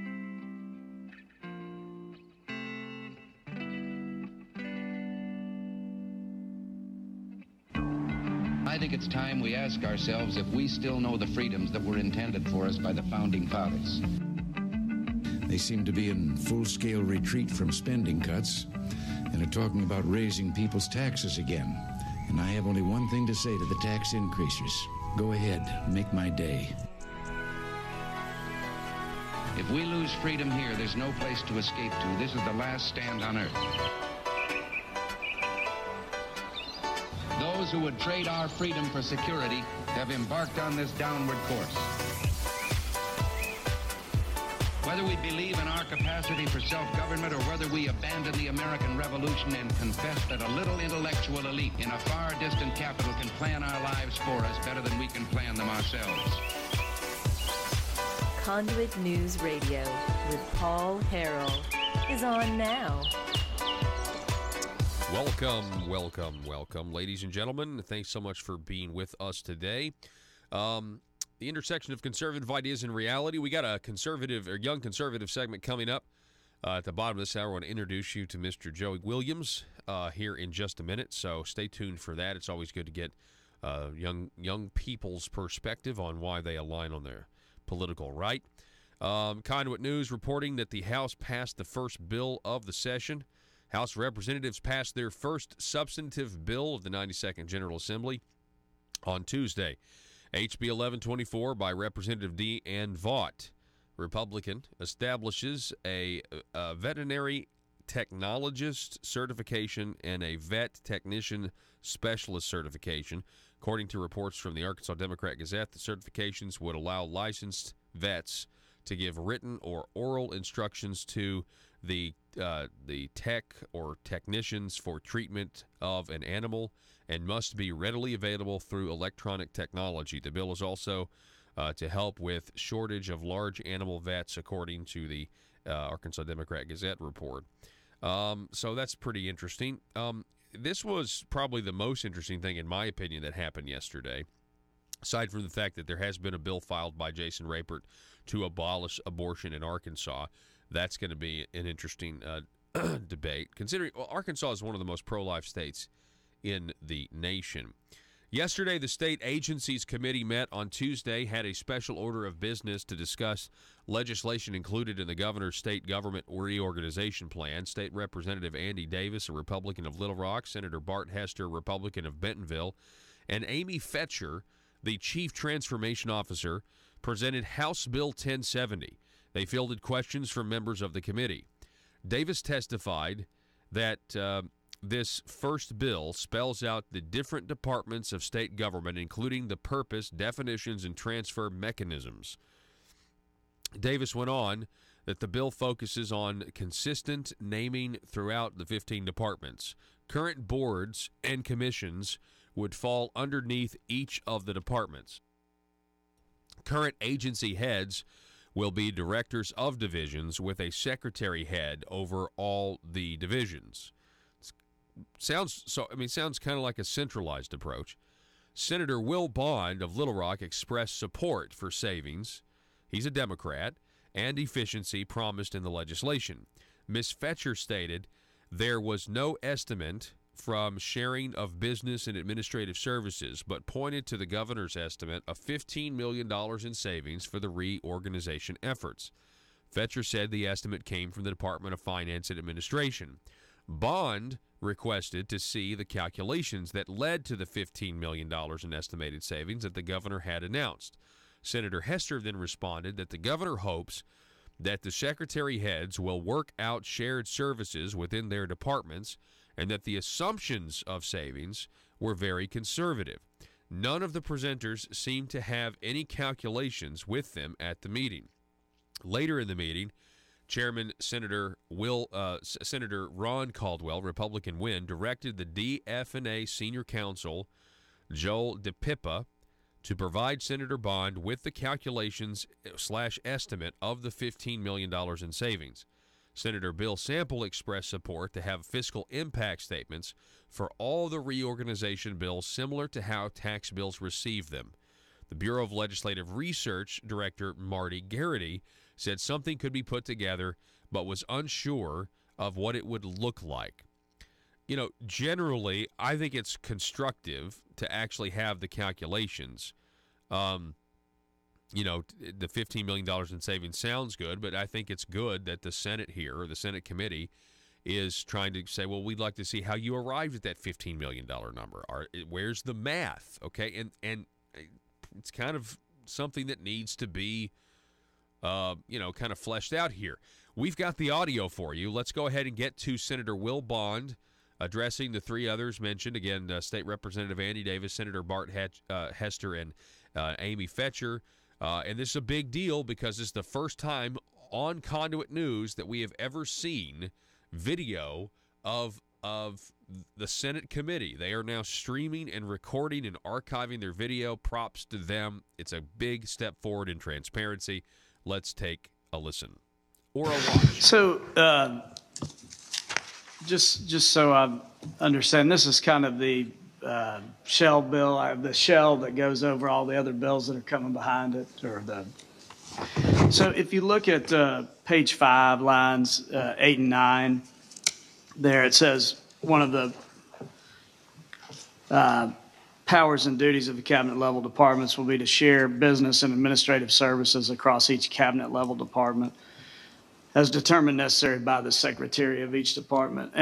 I think it's time we ask ourselves if we still know the freedoms that were intended for us by the Founding Fathers. They seem to be in full-scale retreat from spending cuts and are talking about raising people's taxes again. And I have only one thing to say to the tax increasers. Go ahead, make my day. If we lose freedom here, there's no place to escape to. This is the last stand on earth. Those who would trade our freedom for security have embarked on this downward course. Whether we believe in our capacity for self-government or whether we abandon the American Revolution and confess that a little intellectual elite in a far distant capital can plan our lives for us better than we can plan them ourselves. Conduit News Radio with Paul Harrell is on now. Welcome, ladies and gentlemen. Thanks so much for being with us today. The intersection of conservative ideas and reality. We got a conservative or young conservative segment coming up at the bottom of this hour. I want to introduce you to Mr. Joey Williams here in just a minute, so stay tuned for that. It's always good to get young people's perspective on why they align on their political right. Conduit News reporting that the House passed the first bill of the session. House Representatives passed their first substantive bill of the 92nd General Assembly on Tuesday. HB 1124 by Representative Deanne Vaught, Republican, establishes a veterinary technologist certification and a vet technician specialist certification. According to reports from the Arkansas Democrat-Gazette, the certifications would allow licensed vets to give written or oral instructions to the tech or technicians for treatment of an animal and must be readily available through electronic technology. The bill is also to help with shortage of large animal vets, according to the Arkansas Democrat-Gazette report. So that's pretty interesting. This was probably the most interesting thing, in my opinion, that happened yesterday, aside from the fact that there has been a bill filed by Jason Rapert to abolish abortion in Arkansas. That's going to be an interesting debate, considering Arkansas is one of the most pro-life states in the nation. Yesterday, the state agencies committee met on Tuesday, had a special order of business to discuss legislation included in the governor's state government reorganization plan. State Representative Andy Davis, a Republican of Little Rock, Senator Bart Hester, Republican of Bentonville, and Amy Fetcher, the Chief Transformation Officer, presented House Bill 1070. They fielded questions from members of the committee. Davis testified that this first bill spells out the different departments of state government, including the purpose, definitions, and transfer mechanisms. Davis went on that the bill focuses on consistent naming throughout the 15 departments. Current boards and commissions would fall underneath each of the departments. Current agency heads will be directors of divisions with a secretary head over all the divisions. Sounds kind of like a centralized approach. Senator Will Bond of Little Rock expressed support for savings, he's a Democrat, and efficiency promised in the legislation. Ms. Fetcher stated there was no estimate from sharing of business and administrative services, but pointed to the governor's estimate of $15 million in savings for the reorganization efforts. Fetcher said the estimate came from the Department of Finance and Administration. Bond requested to see the calculations that led to the $15 million in estimated savings that the governor had announced. Senator Hester then responded that the governor hopes that the secretary heads will work out shared services within their departments and that the assumptions of savings were very conservative. None of the presenters seemed to have any calculations with them at the meeting. Later in the meeting, Chairman Senator Ron Caldwell, Republican Win, directed the DF&A Senior Counsel, Joel DePippa, to provide Senator Bond with the calculations / estimate of the $15 million in savings. Senator Bill Sample expressed support to have fiscal impact statements for all the reorganization bills similar to how tax bills receive them. The Bureau of Legislative Research Director Marty Garrity said something could be put together but was unsure of what it would look like. You know, generally, I think it's constructive to actually have the calculations. You know, the $15 million in savings sounds good, but I think it's good that the Senate here, or the Senate committee, is trying to say, well, we'd like to see how you arrived at that $15 million number. Where's the math? Okay, and it's kind of something that needs to be, kind of fleshed out here. We've got the audio for you. Let's go ahead and get to Senator Will Bond addressing the three others mentioned. Again, State Representative Andy Davis, Senator Bart Hester, and Amy Fetcher. And this is a big deal because it's the first time on Conduit News that we have ever seen video of the Senate committee. They are now streaming and recording and archiving their video. Props to them. It's a big step forward in transparency. Let's take a listen or a watch. So, just so I understand, this is kind of the shell bill, the shell that goes over all the other bills that are coming behind it, So if you look at page 5, lines 8 and 9, there it says one of the powers and duties of the cabinet level departments will be to share business and administrative services across each cabinet level department as determined necessary by the secretary of each department.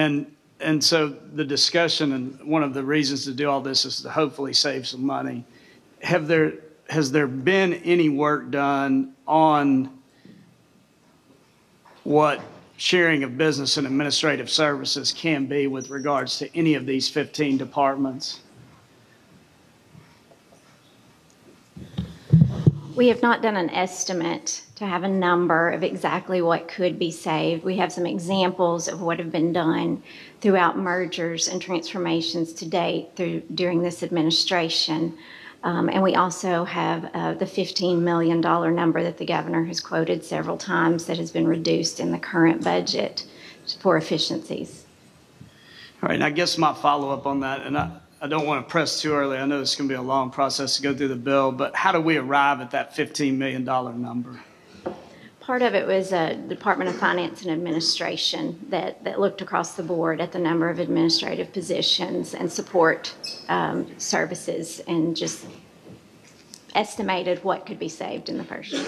And so the discussion, and one of the reasons to do all this is to hopefully save some money. Have there has there been any work done on what sharing of business and administrative services can be with regards to any of these 15 departments? We have not done an estimate to have a number of exactly what could be saved. We have some examples of what have been done throughout mergers and transformations to date during this administration. And we also have the $15 million number that the governor has quoted several times that has been reduced in the current budget for efficiencies. All right, and I guess my follow-up on that, and I don't want to press too early. I know it's going to be a long process to go through the bill, but how do we arrive at that $15 million number? Part of it was a Department of Finance and Administration that looked across the board at the number of administrative positions and support services and just estimated what could be saved in the first year.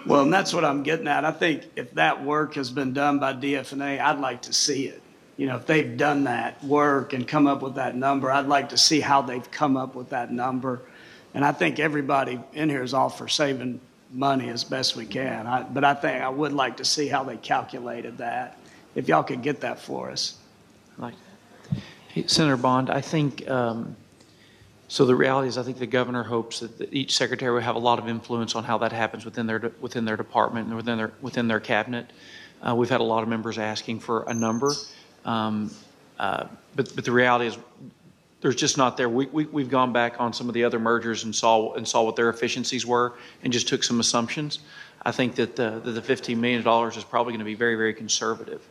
Well, and that's what I'm getting at. I think if that work has been done by DFNA, I'd like to see it. You know, if they've done that work and come up with that number, I'd like to see how they've come up with that number. And I think everybody in here is all for saving money as best we can. But I think I would like to see how they calculated that. If y'all could get that for us. Like that. Hey, Senator Bond, I think, so the reality is I think the governor hopes that each secretary will have a lot of influence on how that happens within their department and within their cabinet. We've had a lot of members asking for a number. But the reality is there's just not there. We've gone back on some of the other mergers and saw what their efficiencies were and just took some assumptions. I think that the $15 million is probably going to be very, very conservative.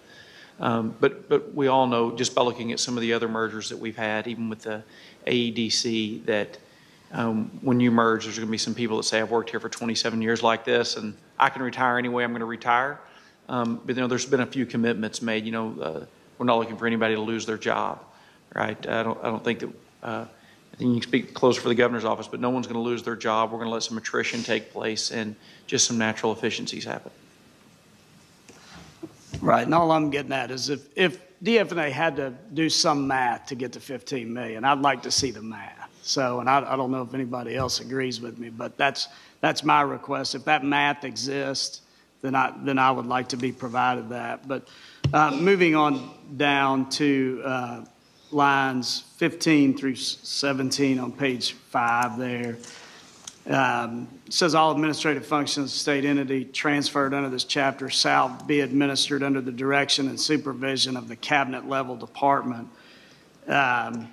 But we all know just by looking at some of the other mergers that we've had, even with the AEDC, that when you merge, there's going to be some people that say, I've worked here for 27 years like this and I can retire anyway, I'm going to retire. But you know, there's been a few commitments made. You know, we're not looking for anybody to lose their job, right? I don't think that. I think you can speak closer for the governor's office, but no one's going to lose their job. We're going to let some attrition take place and just some natural efficiencies happen. Right, and all I'm getting at is if DFNA had to do some math to get to 15 million, I'd like to see the math. So, and I don't know if anybody else agrees with me, but that's my request. If that math exists, then I would like to be provided that. But moving on down to lines 15 through 17 on page 5 there. It says all administrative functions of state entity transferred under this chapter shall be administered under the direction and supervision of the cabinet level department. And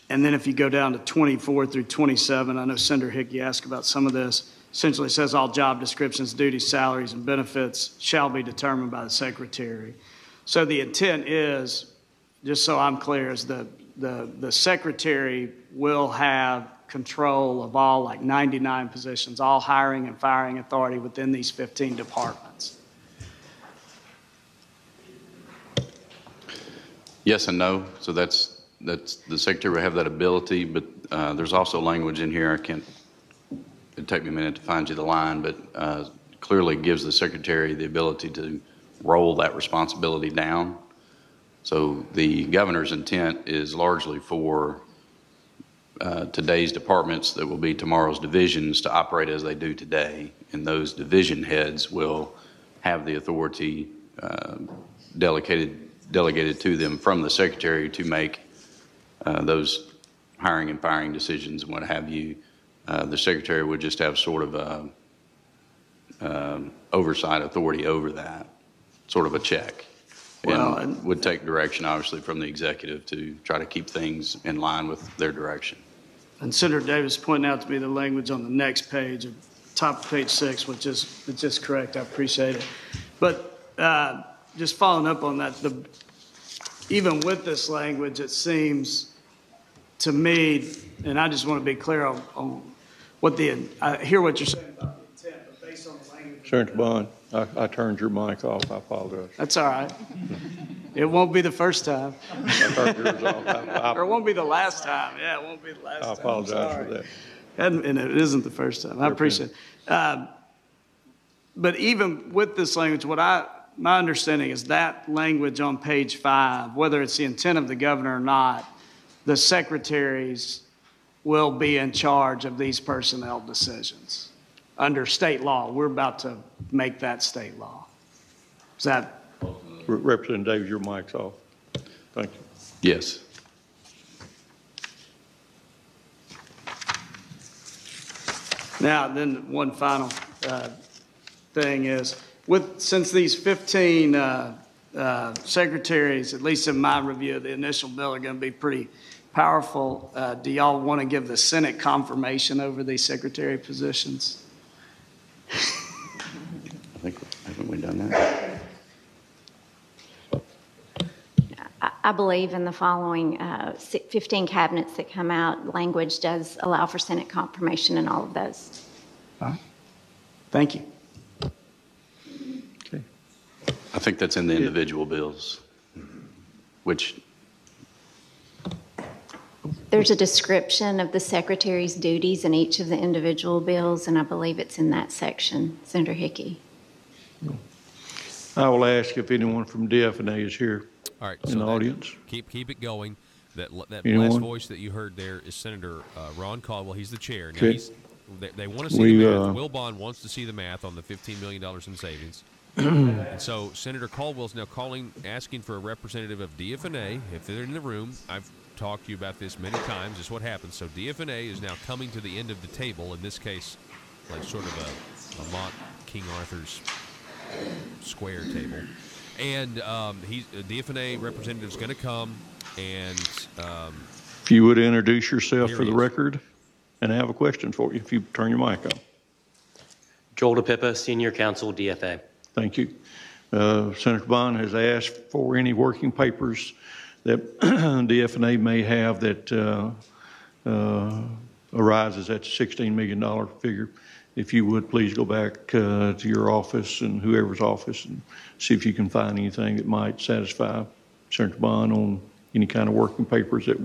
then if you go down to 24 through 27, I know Senator Hickey asked about some of this. Essentially it says all job descriptions, duties, salaries, and benefits shall be determined by the secretary. So the intent is, just so I'm clear, is the secretary will have control of all, like 99 positions, all hiring and firing authority within these 15 departments. Yes and no. So that's the secretary will have that ability, but there's also language in here. It'd take me a minute to find you the line, but clearly gives the secretary the ability to roll that responsibility down. So the governor's intent is largely for today's departments that will be tomorrow's divisions to operate as they do today, and those division heads will have the authority delegated to them from the secretary to make those hiring and firing decisions and what have you. The secretary would just have sort of a oversight authority over that, sort of a check. Well, and would take direction, obviously, from the executive to try to keep things in line with their direction. And Senator Davis pointed out to me the language on the next page, top of page 6, which is just correct. I appreciate it. But just following up on that, even with this language, it seems to me, and I just want to be clear on what I hear what you're saying about the intent, but based on the language. Senator Bond, I turned your mic off. I apologize. That's all right. It won't be the first time. I turned yours off. Or it won't be the last time. Yeah, it won't be the last time. I apologize for that. And it isn't the first time. I appreciate it. But even with this language, my understanding is that language on page 5, whether it's the intent of the governor or not, the secretaries will be in charge of these personnel decisions. Under state law, we're about to make that state law. Is that? Representative Davis, your mic's off. Thank you. Yes. Now, then one final thing is, since these 15 secretaries, at least in my review of the initial bill, are going to be pretty powerful, do y'all want to give the Senate confirmation over these secretary positions? Haven't we done that? I believe in the following 15 cabinets that come out, language does allow for Senate confirmation in all of those. All right. Thank you. Okay. I think that's in the individual bills, which there's a description of the secretary's duties in each of the individual bills, and I believe it's in that section. Senator Hickey. I will ask if anyone from DFNA is here. All right, in the audience. Keep it going. That Anyone? last voice that you heard there is Senator Ron Caldwell. He's the chair. Now Okay. They want to see the math. Will Bond wants to see the math on the $15 million in savings. And so Senator Caldwell's now asking for a representative of DFNA. If they're in the room, I've talked to you about this many times. It's what happens. So DFNA is now coming to the end of the table. In this case, like sort of a mock King Arthur's square table. And DFNA representative is going to come and. If you would introduce yourself for the record, and I have a question for you. If you turn your mic on. Joel DePippa, Senior Counsel, DFA. Thank you. Senator Bond has asked for any working papers that DFNA may have that arises at the $16 million figure. If you would, please go back to your office and whoever's office and see if you can find anything that might satisfy Senator Bond on any kind of working papers that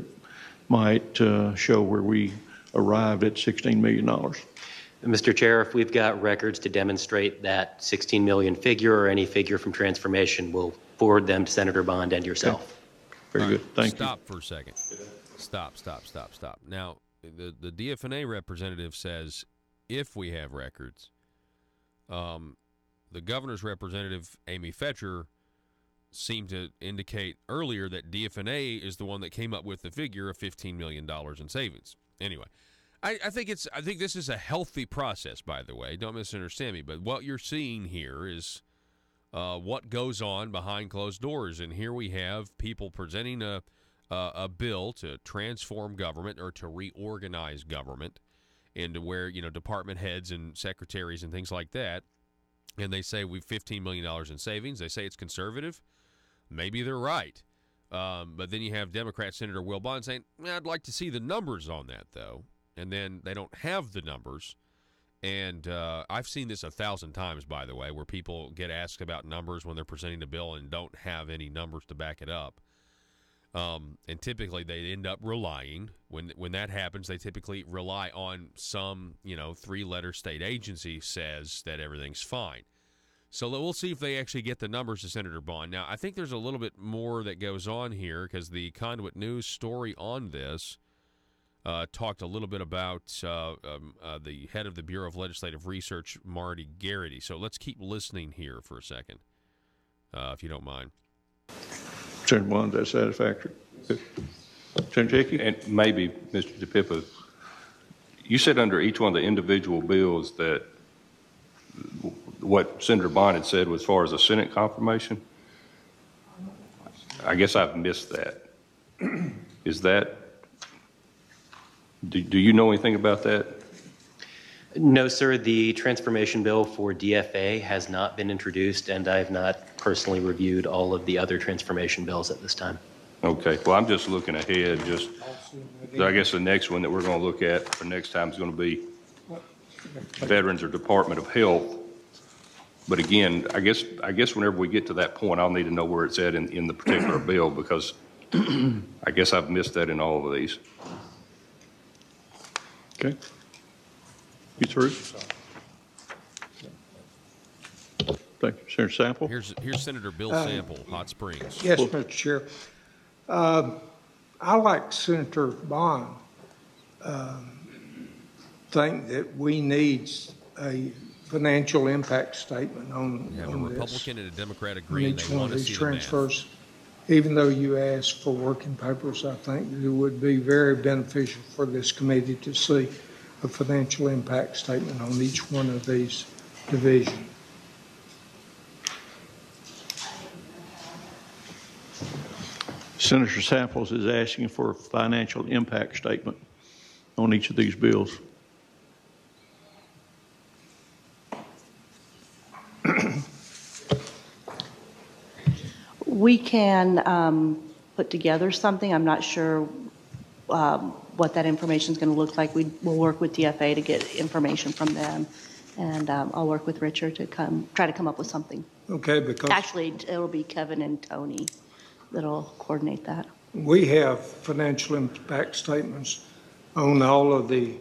might show where we arrived at $16 million. Mr. Chair, if we've got records to demonstrate that 16 million figure or any figure from transformation, we'll forward them to Senator Bond and yourself. Okay. Very good. Thank you. Stop for a second. Stop. Now, the DFNA representative says if we have records, the governor's representative, Amy Fetcher, seemed to indicate earlier that DFNA is the one that came up with the figure of $15 million in savings. Anyway, I think this is a healthy process, by the way. Don't misunderstand me. But what you're seeing here is what goes on behind closed doors. And here we have people presenting a bill to transform government or to reorganize government into where, department heads and secretaries and things like that. And they say we've $15 million in savings. They say it's conservative. Maybe they're right. But then you have Democrat Senator Will Bond saying, I'd like to see the numbers on that, though. And then they don't have the numbers. And I've seen this 1,000 times, by the way, where people get asked about numbers when they're presenting a bill and don't have any numbers to back it up. And typically they end up relying, when that happens, they typically rely on some, 3-letter state agency says that everything's fine. So we'll see if they actually get the numbers to Senator Bond. Now, I think there's a little bit more that goes on here because the Conduit News story on this talked a little bit about the head of the Bureau of Legislative Research, Marty Garrity. So let's keep listening here for a second, if you don't mind. Senator Bond, that's satisfactory. Senator Hickey? And maybe, Mr. DePippa, you said under each one of the individual bills that what Senator Bond had said was as far as a Senate confirmation. I guess I've missed that. Is that, do you know anything about that? No, sir. The transformation bill for DFA has not been introduced, and I have not personally reviewed all of the other transformation bills at this time. Okay. Well, I'm just looking ahead. I guess the next one that we're going to look at for next time is going to be Veterans or Department of Health. But again, I guess whenever we get to that point, I'll need to know where it's at in the particular bill because I guess I've missed that in all of these. Okay. You through? Thank you. Senator Sample? Here's Senator Bill Sample, Hot Springs. Yes, Mr. Chair. I like Senator Bond. think that we need a financial impact statement on You have on a Republican and a Democrat on agree, and each they one want of to these see the math. transfers. Even though you asked for working papers, I think that it would be very beneficial for this committee to see a financial impact statement on each one of these divisions. Senator Samples is asking for a financial impact statement on each of these bills. We can put together something. I'm not sure what that information is going to look like. We'll work with DFA to get information from them, and I'll work with Richard to try to come up with something. Okay, because Actually, it'll be Kevin and Tony that'll coordinate that. we have financial impact statements on all of the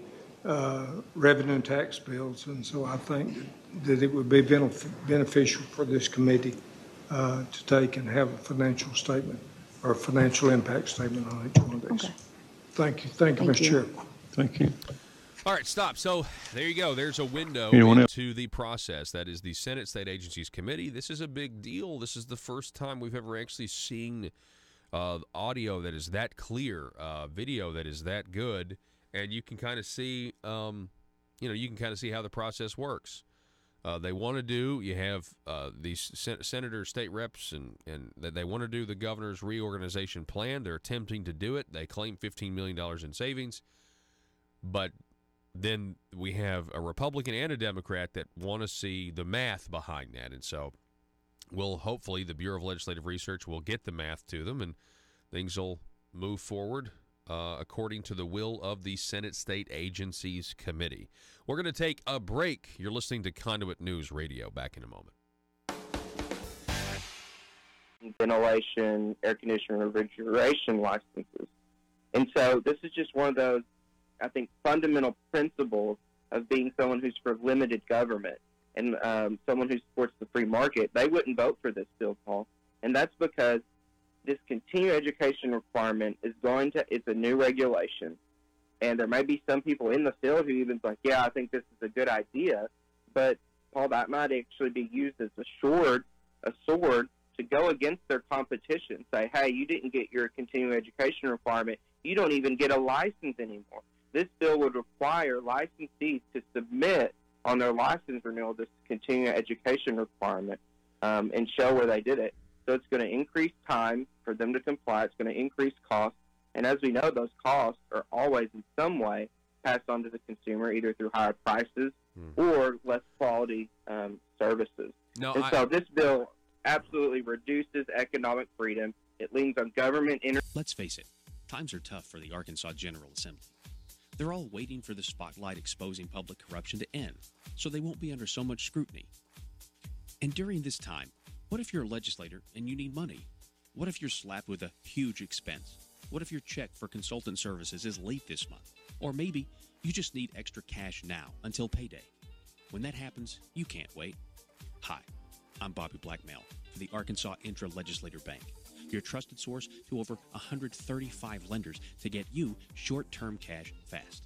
revenue and tax bills, and so I think that it would be beneficial for this committee to take and have a financial statement or a financial impact statement on each one of these. Okay. Thank you. Thank you, Mr. Chair. Thank you. All right, stop. So there you go. There's a window Anyone else? into the process. That is the Senate State Agencies Committee. This is a big deal. This is the first time we've ever actually seen audio that is that clear, video that is that good, and you can kind of see, you can kind of see how the process works. They want to do. You have these senators, state reps, and they want to do the governor's reorganization plan. They're attempting to do it. They claim $15 million in savings, but then we have a Republican and a Democrat that want to see the math behind that. And so hopefully the Bureau of Legislative Research will get the math to them, and things will move forward according to the will of the Senate State Agencies Committee. We're going to take a break. You're listening to Conduit News Radio. Back in a moment. Ventilation, air conditioning, refrigeration licenses. And so this is just one of those, I think, fundamental principles of being someone who's for limited government and someone who supports the free market. They wouldn't vote for this bill, Paul. And that's because this continuing education requirement it's a new regulation. And there may be some people in the field who even like, yeah, I think this is a good idea. But, Paul, that might actually be used as a sword to go against their competition. Say, hey, you didn't get your continuing education requirement. You don't even get a license anymore. This bill would require licensees to submit on their license renewal this continuing education requirement and show where they did it. So it's going to increase time for them to comply. It's going to increase costs. And as we know, those costs are always in some way passed on to the consumer, either through higher prices or less quality services. So this bill absolutely reduces economic freedom. It leans on government. Let's face it, times are tough for the Arkansas General Assembly. They're all waiting for the spotlight exposing public corruption to end, so they won't be under so much scrutiny. And during this time, what if you're a legislator and you need money? What if you're slapped with a huge expense? What if your check for consultant services is late this month? Or maybe you just need extra cash now until payday. When that happens, you can't wait. Hi, I'm Bobby Blackmail for the Arkansas Intra-Legislator Bank, your trusted source to over 135 lenders to get you short-term cash fast.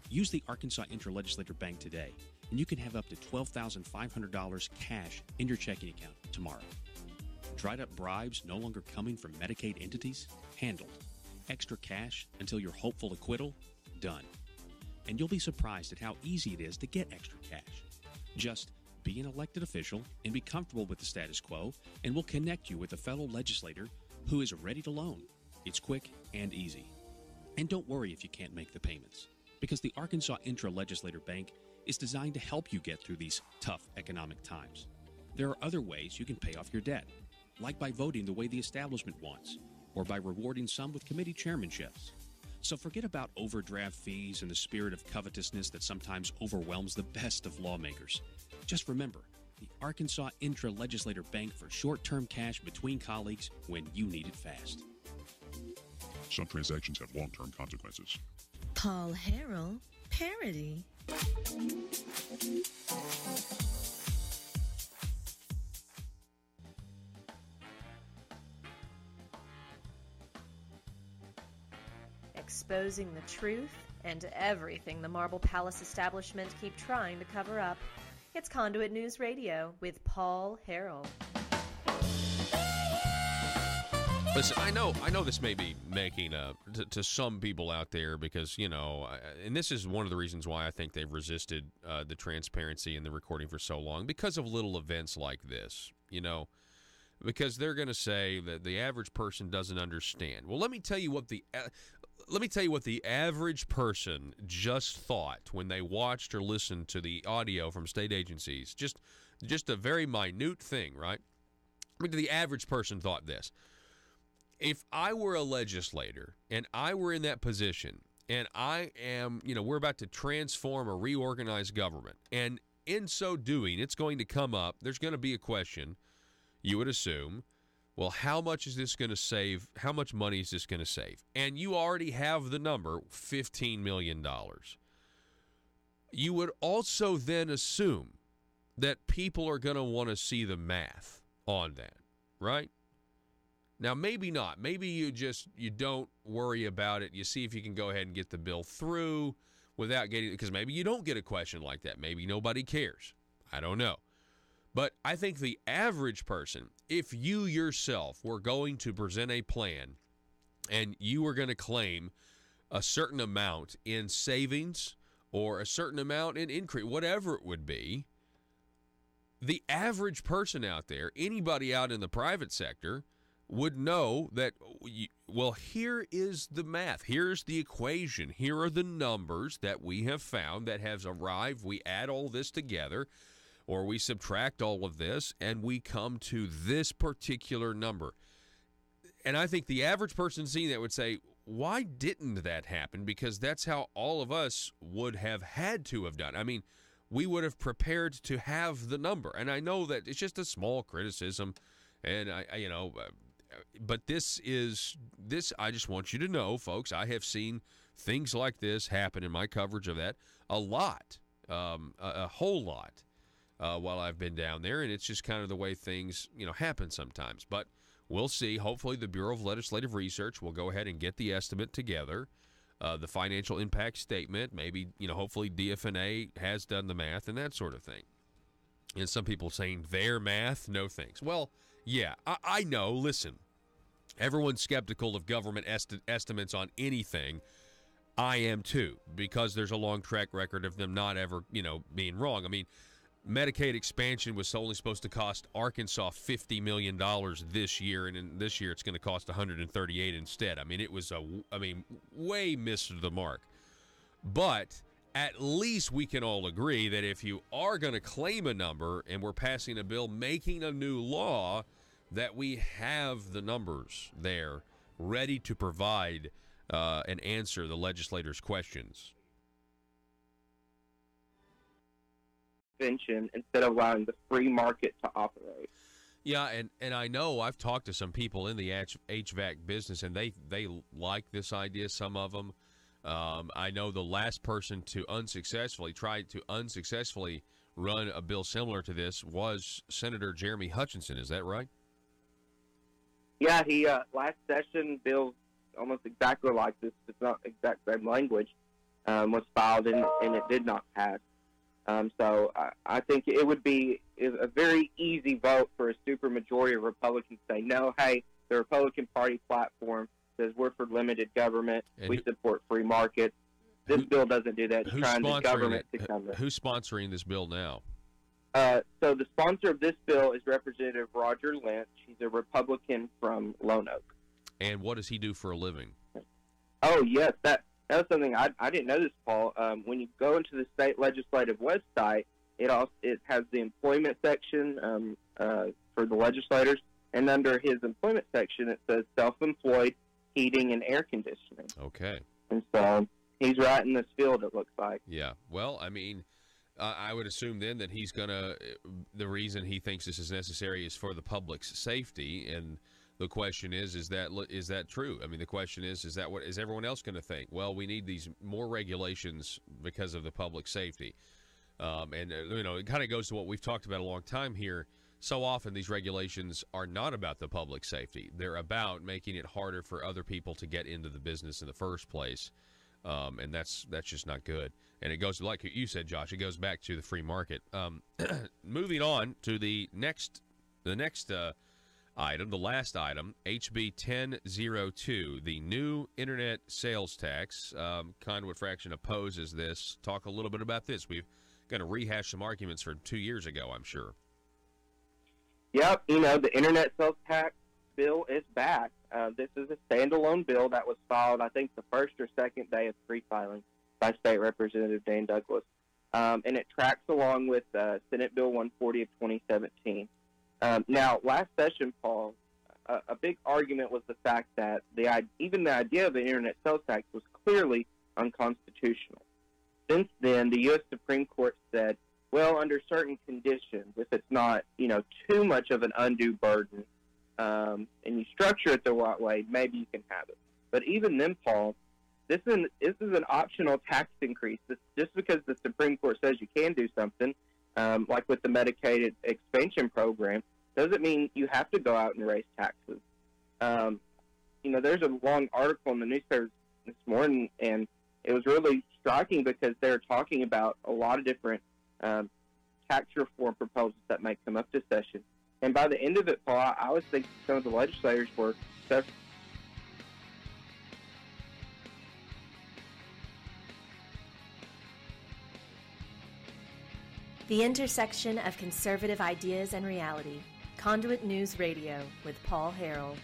Use the Arkansas Intra-Legislator Bank today, and you can have up to $12,500 cash in your checking account tomorrow. Dried-up bribes no longer coming from Medicaid entities? Handled. Extra cash until your hopeful acquittal? Done. And you'll be surprised at how easy it is to get extra cash. Just be an elected official and be comfortable with the status quo, and we'll connect you with a fellow legislator who is ready to loan. It's quick and easy. And don't worry if you can't make the payments, because the Arkansas Intra-Legislator Bank is designed to help you get through these tough economic times. There are other ways you can pay off your debt, like by voting the way the establishment wants, or by rewarding some with committee chairmanships. So forget about overdraft fees and the spirit of covetousness that sometimes overwhelms the best of lawmakers. Just remember, the Arkansas Intra-Legislator Bank for short-term cash between colleagues when you need it fast. Some transactions have long-term consequences. Paul Harrell, parody. Exposing the truth and everything the Marble Palace establishment keep trying to cover up. It's Conduit News Radio with Paul Harrell. Listen, I know this may be making to some people out there because, and this is one of the reasons why I think they've resisted the transparency in the recording for so long, because of little events like this, because they're going to say that the average person doesn't understand. Well, let me tell you what the average person just thought when they watched or listened to the audio from state agencies. Just a very minute thing, right? I mean, the average person thought this. If I were a legislator and I were in that position and I am, we're about to transform or reorganize government, and in so doing, it's going to come up, there's going to be a question, you would assume, well, how much is this going to save? How much money is this going to save? And you already have the number, $15 million. You would also then assume that people are going to want to see the math on that, right? Now, maybe not. Maybe you don't worry about it. You see if you can go ahead and get the bill through without getting, because maybe you don't get a question like that. Maybe nobody cares. I don't know. But I think the average person, if you yourself were going to present a plan and you were going to claim a certain amount in savings or a certain amount in increase, whatever it would be, the average person out there, anybody out in the private sector, would know that, well, here is the math. Here's the equation. Here are the numbers that we have found that has arrived. We add all this together, or we subtract all of this, and we come to this particular number. And I think the average person seeing that would say, why didn't that happen? Because that's how all of us would have had to have done. I mean, we would have prepared to have the number. And I know that it's just a small criticism, and but this, I just want you to know, folks, I have seen things like this happen in my coverage of that a lot, a whole lot, while I've been down there, and it's just kind of the way things, happen sometimes. But we'll see. Hopefully the Bureau of Legislative Research will go ahead and get the estimate together, the financial impact statement, maybe, hopefully DFNA has done the math and that sort of thing. And some people saying their math, no thanks. Well, yeah, I know. Listen, everyone's skeptical of government estimates on anything. I am too, because there's a long track record of them not ever, being wrong. I mean, Medicaid expansion was only supposed to cost Arkansas $50 million this year, and in this year it's going to cost $138 instead. I mean, it was way missed the mark. But at least we can all agree that if you are going to claim a number and we're passing a bill making a new law, that we have the numbers there ready to provide and answer the legislators' questions. Instead of allowing the free market to operate. Yeah, and I know I've talked to some people in the HVAC business, and they like this idea, some of them. I know the last person to unsuccessfully run a bill similar to this was Senator Jeremy Hutchinson. Is that right? Yeah, he last session, bill almost exactly like this. It's not exact same language. Was filed and it did not pass. So I think it would be a very easy vote for a supermajority of Republicans to say, no, hey, the Republican Party platform says we're for limited government. And we support free markets. This bill doesn't do that. It's trying the government to come in. Who's sponsoring this bill now? So the sponsor of this bill is Representative Roger Lynch. He's a Republican from Lone Oak. And what does he do for a living? Oh, yes, that was something I didn't know this, Paul. When you go into the state legislative website, it has the employment section for the legislators, and under his employment section it says self-employed heating and air conditioning. Okay. And so he's right in this field, it looks like. Yeah. Well, I mean, I would assume then that he's the reason he thinks this is necessary is for the public's safety, and the question is that true? I mean, the question is that what is everyone else going to think? Well, we need these more regulations because of the public safety. And it kind of goes to what we've talked about a long time here. So often these regulations are not about the public safety. They're about making it harder for other people to get into the business in the first place. and that's just not good. And it goes, like you said, Josh, it goes back to the free market. Moving on to the next item, the last item, HB 1002, the new internet sales tax. Conduit Fraction opposes this. Talk a little bit about this. We've going to rehash some arguments from 2 years ago, I'm sure. Yep, the internet sales tax bill is back. This is a standalone bill that was filed, I think, the first or second day of pre-filing by State Representative Dan Douglas. And it tracks along with Senate Bill 140 of 2017. Now, last session, Paul, a big argument was the fact that even the idea of an internet sales tax was clearly unconstitutional. Since then, the U.S. Supreme Court said, well, under certain conditions, if it's not, too much of an undue burden, and you structure it the right way, maybe you can have it. But even then, Paul, this is an optional tax increase. Just because the Supreme Court says you can do something, like with the Medicaid expansion program, doesn't mean you have to go out and raise taxes. There's a long article in the newspaper this morning, and it was really striking because they're talking about a lot of different tax reform proposals that might come up this session. And by the end of it, Paul, I was thinking some of the legislators were The intersection of conservative ideas and reality. Conduit News Radio with Paul Harrell.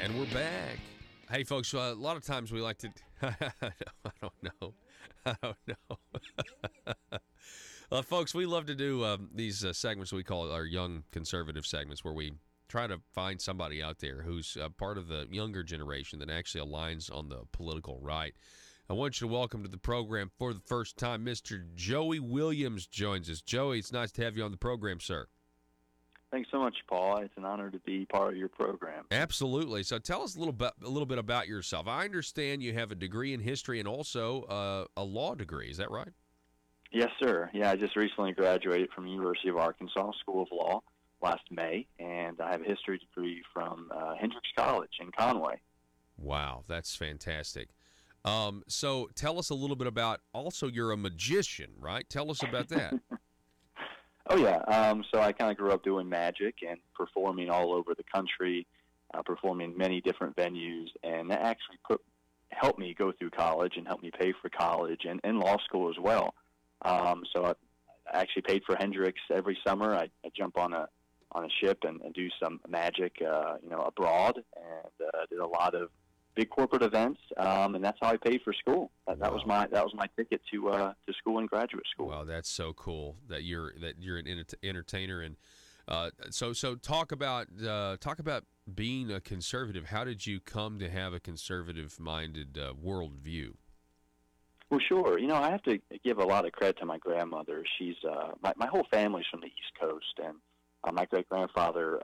And we're back. Hey, folks, a lot of times we like to... I don't know. Folks, we love to do these segments we call our young conservative segments, where we try to find somebody out there who's part of the younger generation that actually aligns on the political right. I want you to welcome to the program for the first time, Mr. Joey Williams joins us. Joey, it's nice to have you on the program, sir. Thanks so much, Paul. It's an honor to be part of your program. Absolutely. So tell us a little bit about yourself. I understand you have a degree in history and also a law degree. Is that right? Yes, sir. Yeah, I just recently graduated from University of Arkansas School of Law last May, and I have a history degree from Hendrix College in Conway. Wow, that's fantastic. So tell us a little bit about, also you're a magician, right? Tell us about that. Oh, yeah. So I kind of grew up doing magic and performing all over the country, performing many different venues, and that actually helped me go through college and helped me pay for college and law school as well. So I actually paid for Hendrix every summer. I jump on a ship and do some magic, abroad, and did a lot of big corporate events, and that's how I paid for school. That was my ticket to school and graduate school. Wow, that's so cool that you're an entertainer, and so talk about being a conservative. How did you come to have a conservative-minded worldview? Well, sure. I have to give a lot of credit to my grandmother. She's my whole family's from the East Coast, and my great-grandfather,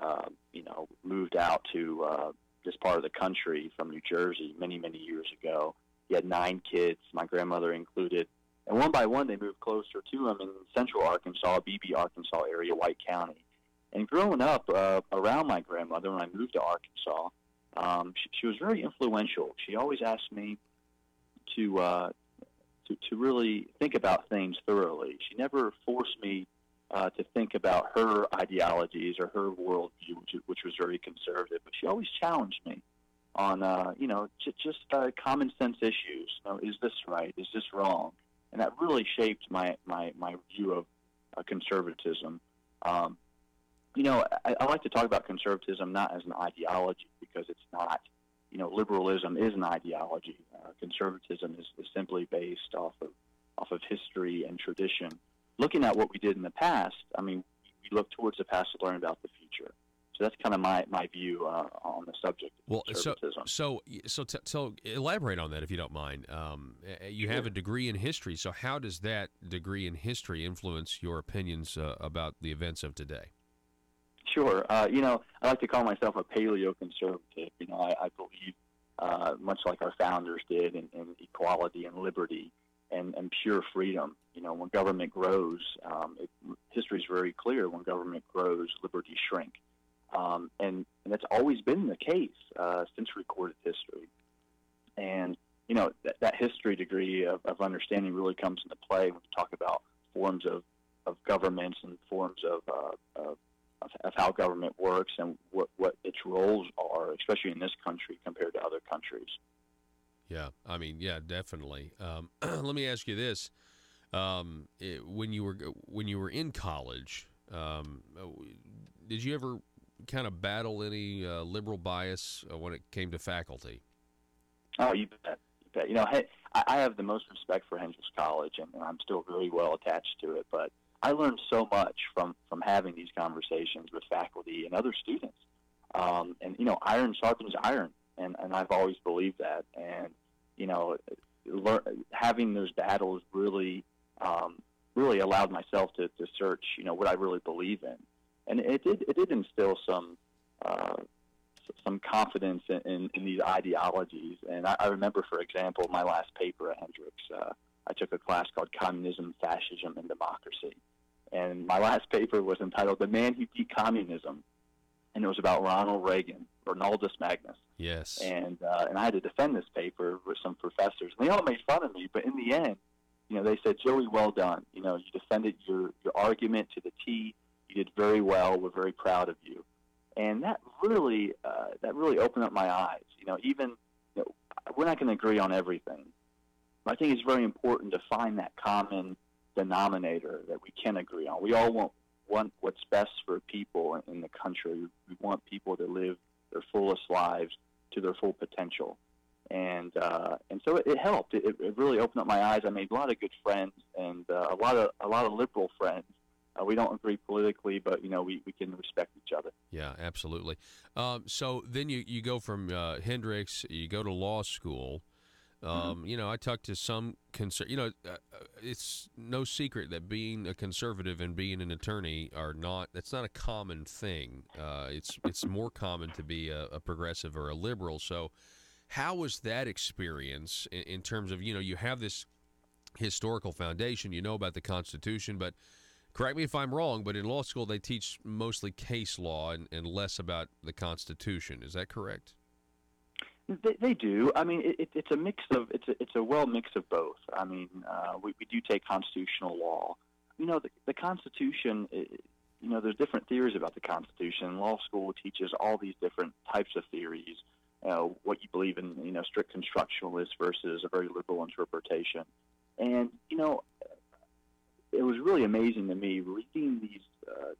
moved out to this part of the country from New Jersey many, many years ago. He had 9 kids, my grandmother included, and one by one they moved closer to him in central Arkansas, Beebe, Arkansas area, White County. And growing up around my grandmother, when I moved to Arkansas, she was very influential. She always asked me to really think about things thoroughly. She never forced me to think about her ideologies or her worldview, which was very conservative. But she always challenged me on, just common sense issues. Is this right? Is this wrong? And that really shaped my view of conservatism. I like to talk about conservatism not as an ideology, because it's not. Liberalism is an ideology. Conservatism is simply based off of history and tradition. Looking at what we did in the past, we look towards the past to learn about the future. So that's kind of my view on the subject of conservatism. So elaborate on that, if you don't mind. You have a degree in history, so how does that degree in history influence your opinions about the events of today? Sure. I like to call myself a paleoconservative. I believe, much like our founders did, in equality and liberty and pure freedom. When government grows, history is very clear. When government grows, liberty shrink. And that's always been the case since recorded history. And, that history degree of understanding really comes into play when we talk about forms of governments and forms of how government works and what its roles are, especially in this country compared to other countries. Yeah, definitely. Let me ask you this: when you were in college, did you ever kind of battle any liberal bias when it came to faculty? Oh, you bet. Hey, I have the most respect for Hendrix College, and I'm still very well attached to it. But I learned so much from having these conversations with faculty and other students. And iron sharpens iron, and I've always believed that. And having those battles really allowed myself to search what I really believe in, and it did instill some confidence in these ideologies. And I remember, for example, my last paper at Hendrix, I took a class called Communism, Fascism, and Democracy. And my last paper was entitled The Man Who Beat Communism. And it was about Ronald Reagan, Ronaldus Magnus. Yes. And I had to defend this paper with some professors. And they all made fun of me, but in the end, they said, Joey, well done. You defended your argument to the T. You did very well. We're very proud of you. And that really opened up my eyes. We're not going to agree on everything. But I think it's very important to find that common denominator that we can agree on. We all want what's best for people in the country. We want people to live their fullest lives to their full potential. And so it helped. It really opened up my eyes. I made a lot of good friends and a lot of liberal friends. We don't agree politically, but we can respect each other. Yeah, absolutely. So then you go from Hendrix, you go to law school. I talked to some it's no secret that being a conservative and being an attorney that's not a common thing. It's more common to be a progressive or a liberal. So how was that experience in terms of, you have this historical foundation, about the Constitution, but correct me if I'm wrong, but in law school they teach mostly case law and less about the Constitution. Is that correct? They do. I mean, it's a mix of it's a well mix of both. I mean, we do take constitutional law. The Constitution. There's different theories about the Constitution. Law school teaches all these different types of theories. What you believe in, strict constructionalist versus a very liberal interpretation. And it was really amazing to me reading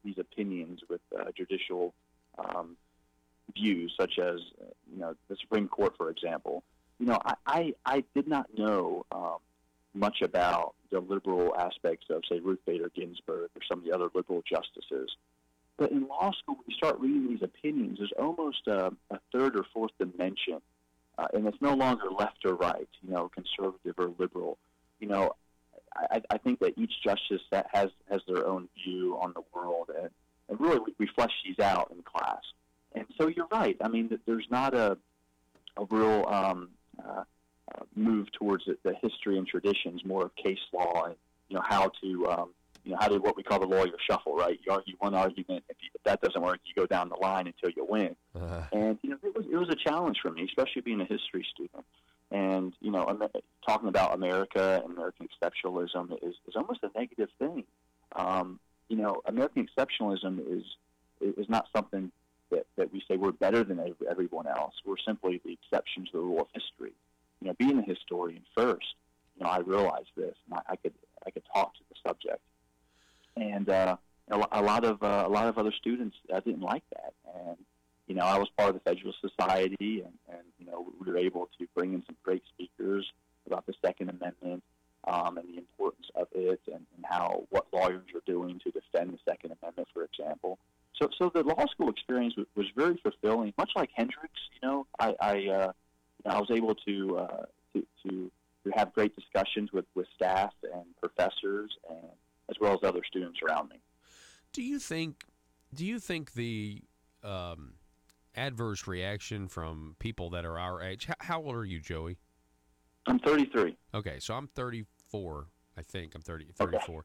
these opinions with judicial views, such as the Supreme Court, for example. I did not know much about the liberal aspects of, say, Ruth Bader Ginsburg or some of the other liberal justices. But in law school, when you start reading these opinions, there's almost a third or fourth dimension, and it's no longer left or right, conservative or liberal. I think that each justice that has their own view on the world, and really we flesh these out in class. And so you're right. I mean, there's not a real move towards the history and traditions, more of case law and how to what we call the lawyer shuffle, right? You argue one argument. If that doesn't work, you go down the line until you win. And it was a challenge for me, especially being a history student. And talking about America and American exceptionalism is almost a negative thing. American exceptionalism is not something that we say we're better than everyone else. We're simply the exception to the rule of history. Being a historian first, I realized this, and I could talk to the subject. And a lot of other students didn't like that. And I was part of the Federalist Society, and we were able to bring in some great speakers about the Second Amendment and the importance of it, and what lawyers are doing to defend the Second Amendment, for example. So the law school experience was very fulfilling. Much like Hendrix, I was able to have great discussions with staff and professors, and as well as other students around me. Do you think the adverse reaction from people that are our age? How old are you, Joey? I'm 33. Okay, so I'm 34. I think I'm 34.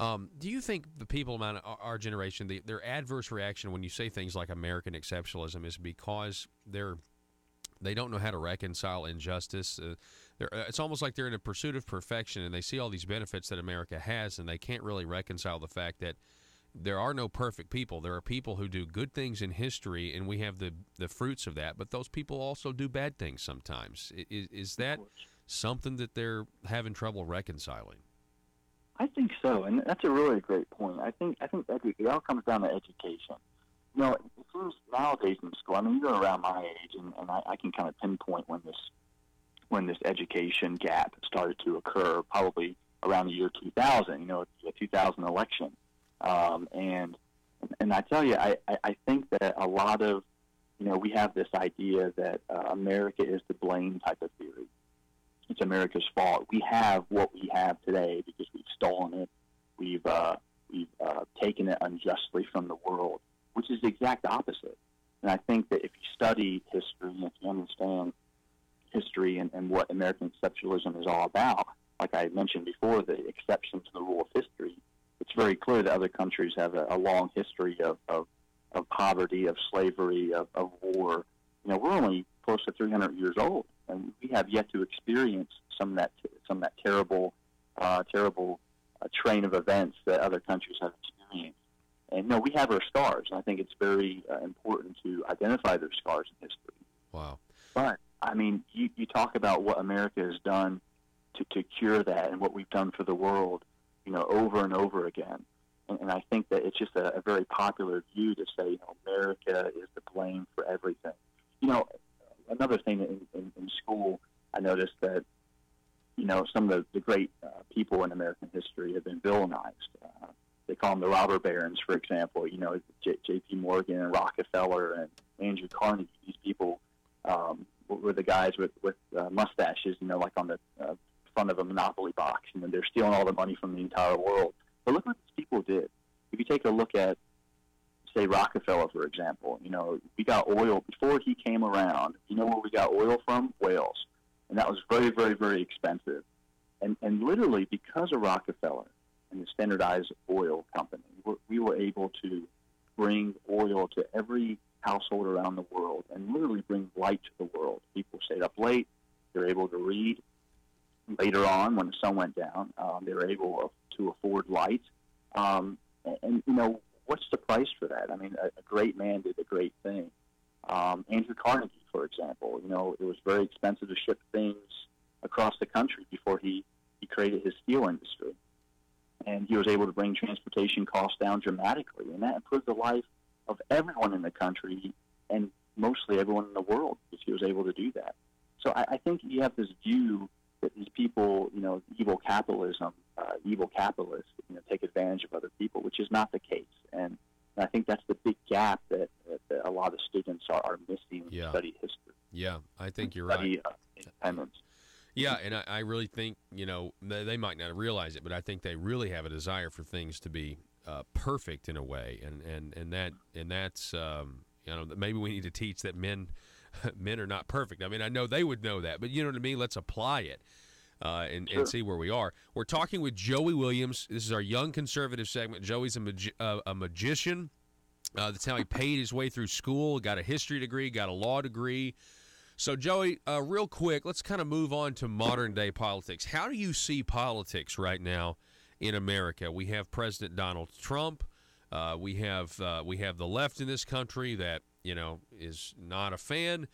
Do you think the people around our generation, their adverse reaction when you say things like American exceptionalism is because they don't know how to reconcile injustice? It's almost like they're in a pursuit of perfection, and they see all these benefits that America has, and they can't really reconcile the fact that there are no perfect people. There are people who do good things in history, and we have the fruits of that, but those people also do bad things sometimes. Is that something that they're having trouble reconciling? I think so, and that's a really great point. I think it all comes down to education. You know, it seems nowadays in school, I mean, you're around my age, and I can kind of pinpoint when this education gap started to occur, probably around the year 2000, you know, the 2000 election. And I tell you, I think that a lot of, you know, we have this idea that America is to blame type of theory. It's America's fault. We have what we have today because we've stolen it. We've taken it unjustly from the world, which is the exact opposite. And I think that if you study history, if you understand history and what American exceptionalism is all about, like I mentioned before, the exception to the rule of history, it's very clear that other countries have a long history of poverty, of slavery, of war. You know, we're only close to 300 years old, and we have yet to experience some of that terrible train of events that other countries have experienced. And no, we have our scars, and I think it's very important to identify those scars in history. Wow. But I mean, you talk about what America has done to cure that, and what we've done for the world, you know, over and over again. And I think that it's just a very popular view to say, you know, America is to blame for everything. You know, another thing in school, I noticed that, you know, some of the great people in American history have been villainized. They call them the robber barons, for example. You know, J.P. Morgan and Rockefeller and Andrew Carnegie. These people were the guys with mustaches, you know, like on the front of a Monopoly box. You know, they're stealing all the money from the entire world. But look what these people did. If you take a look at, say, Rockefeller, for example, you know, we got oil before he came around. You know where we got oil from? Wales. And that was very, very, very expensive. And literally because of Rockefeller and the Standardized Oil Company, we were able to bring oil to every household around the world and literally bring light to the world. People stayed up late. They were able to read. Later on, when the sun went down, they were able to afford light. And, you know, what's the price for that? I mean, a great man did a great thing. Andrew Carnegie, for example, you know, it was very expensive to ship things across the country before he created his steel industry. And he was able to bring transportation costs down dramatically. And that improved the life of everyone in the country and mostly everyone in the world because he was able to do that. So I think you have this view that these people, you know, evil capitalists, you know, take advantage of other people, which is not the case. And I think that's the big gap that a lot of students are missing when they study history. Yeah, I think you're right. Independence. Yeah, and I really think, you know, they might not realize it, but I think they really have a desire for things to be perfect in a way, and that's you know, maybe we need to teach that men are not perfect. I mean, I know they would know that, but you know what I mean? Let's apply it and see where we are. We're talking with Joey Williams. This is our Young Conservative segment. Joey's a magician. That's how he paid his way through school, got a history degree, got a law degree. So, Joey, real quick, let's kind of move on to modern-day politics. How do you see politics right now in America? We have President Donald Trump. We have the left in this country that, you know, is not a fan.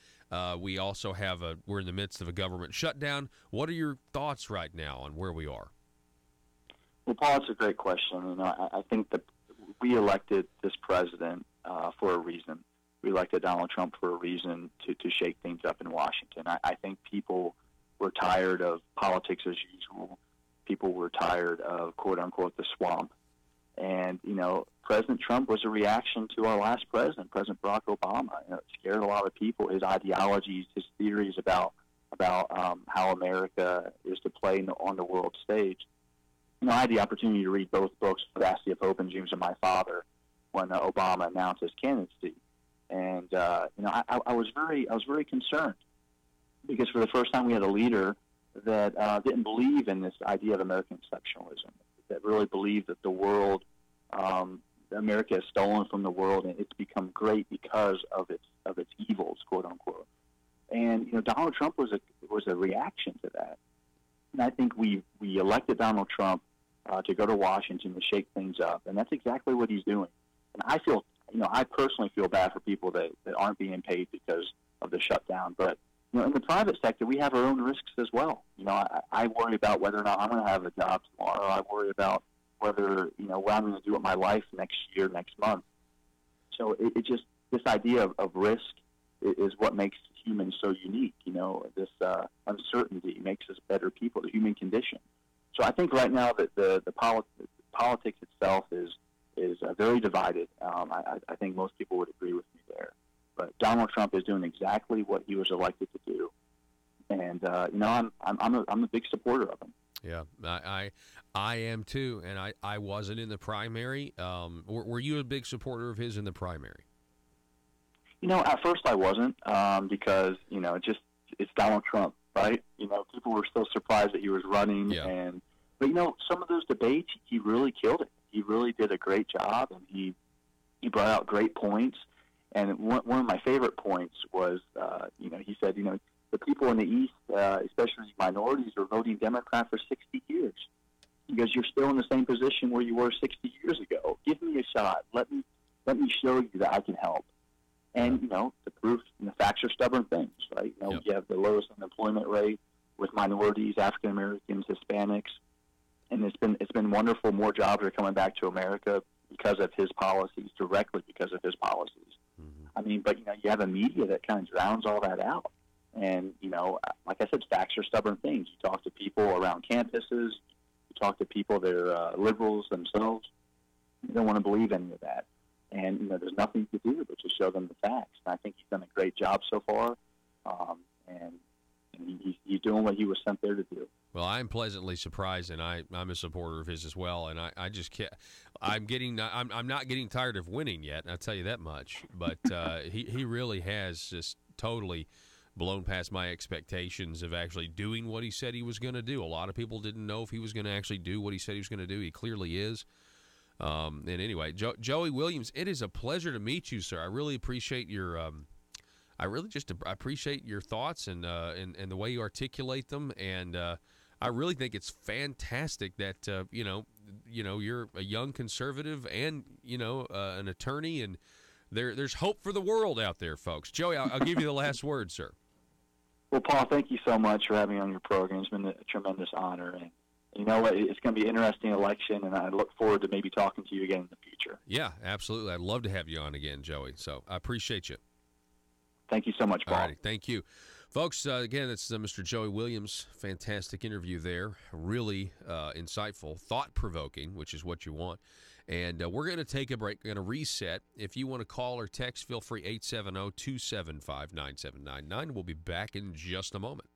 We also have we're in the midst of a government shutdown. What are your thoughts right now on where we are? Well, Paul, it's a great question. You know, I think that we elected this president for a reason. We elected Donald Trump for a reason to shake things up in Washington. I think people were tired of politics as usual. People were tired of, quote unquote, the swamp. And, you know, President Trump was a reaction to our last president, President Barack Obama. You know, it scared a lot of people. His ideologies, his theories about how America is to play on the world stage. You know, I had the opportunity to read both books, Audacity of Hope and Dreams of My Father, when Obama announced his candidacy. And you know, I was very concerned because for the first time we had a leader that didn't believe in this idea of American exceptionalism. that really believe that the world, America has stolen from the world, and it's become great because of its evils, quote unquote. And Donald Trump was a reaction to that. And I think we elected Donald Trump to go to Washington to shake things up, and that's exactly what he's doing. And I personally feel bad for people that aren't being paid because of the shutdown. But in the private sector, we have our own risks as well. I worry about whether or not I'm going to have a job tomorrow. I worry about whether what I'm going to do with my life next year, next month. So it just, this idea of risk is what makes humans so unique. This uncertainty makes us better people, the human condition. So I think right now that the politics itself is very divided. I think most people would agree with me there. But Donald Trump is doing exactly what he was elected to do, and I'm a big supporter of him. Yeah, I am too, and I wasn't in the primary. Were you a big supporter of his in the primary? At first I wasn't, because it's Donald Trump, right? People were so surprised that he was running, yeah. But some of those debates, he really killed it. He really did a great job, and he brought out great points. And one of my favorite points was, he said, the people in the East, especially minorities, are voting Democrat for 60 years because you're still in the same position where you were 60 years ago. Give me a shot. Let me show you that I can help. And, the proof and the facts are stubborn things, right? Yep. We have the lowest unemployment rate with minorities, African Americans, Hispanics, and it's been wonderful. More jobs are coming back to America because of his policies, directly because of his policies. I mean, but you have a media that kind of drowns all that out. And like I said, facts are stubborn things. You talk to people around campuses, you talk to people that are liberals themselves. They don't want to believe any of that. And there's nothing to do but to show them the facts. And I think he's done a great job so far, and he's doing what he was sent there to do. Well, I'm pleasantly surprised, and I'm a supporter of his as well. And I just can't. I'm not getting tired of winning yet. I'll tell you that much. But he really has just totally blown past my expectations of actually doing what he said he was going to do. A lot of people didn't know if he was going to actually do what he said he was going to do. He clearly is. And anyway, Joey Williams, it is a pleasure to meet you, sir. I really appreciate your. I really just appreciate your thoughts and the way you articulate them, and I really think it's fantastic that you're a young conservative and an attorney, and there's hope for the world out there, folks. Joey, I'll give you the last word, sir. Well, Paul, thank you so much for having me on your program. It's been a tremendous honor, and you know what? It's going to be an interesting election, and I look forward to maybe talking to you again in the future. Yeah, absolutely. I'd love to have you on again, Joey. So I appreciate you. Thank you so much, Paul. All right, thank you. Folks, again, it's Mr. Joey Williams. Fantastic interview there. Really insightful, thought-provoking, which is what you want. And we're going to take a break. We're going to reset. If you want to call or text, feel free, 870-275-9799. We'll be back in just a moment.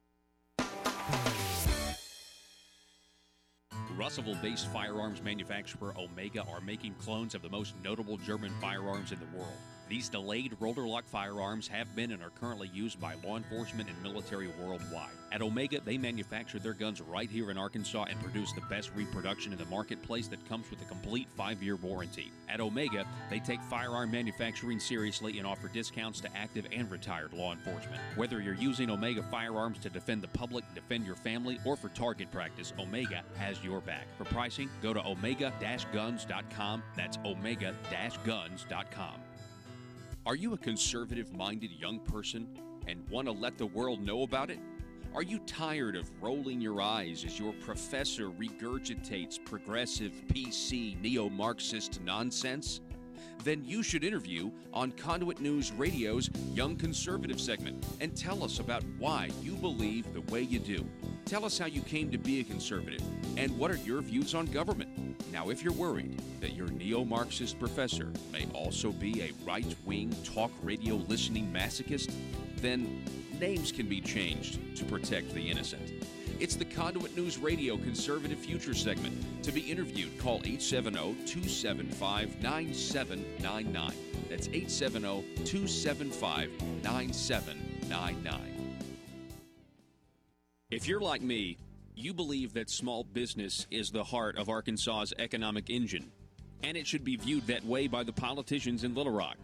Russellville-based firearms manufacturer Omega are making clones of the most notable German firearms in the world. These delayed rotor-lock firearms have been and are currently used by law enforcement and military worldwide. At Omega, they manufacture their guns right here in Arkansas and produce the best reproduction in the marketplace that comes with a complete 5-year warranty. At Omega, they take firearm manufacturing seriously and offer discounts to active and retired law enforcement. Whether you're using Omega firearms to defend the public, defend your family, or for target practice, Omega has your back. For pricing, go to omega-guns.com. That's omega-guns.com. Are you a conservative-minded young person and want to let the world know about it? Are you tired of rolling your eyes as your professor regurgitates progressive, PC, neo-Marxist nonsense? Then you should interview on Conduit News Radio's Young Conservative segment and tell us about why you believe the way you do. Tell us how you came to be a conservative and what are your views on government. Now, if you're worried that your neo-Marxist professor may also be a right-wing talk radio listening masochist, then names can be changed to protect the innocent. It's the Conduit News Radio Conservative Future segment. To be interviewed, call 870-275-9799. That's 870-275-9799. If you're like me, You believe that small business is the heart of Arkansas's economic engine, and it should be viewed that way by the politicians in Little Rock.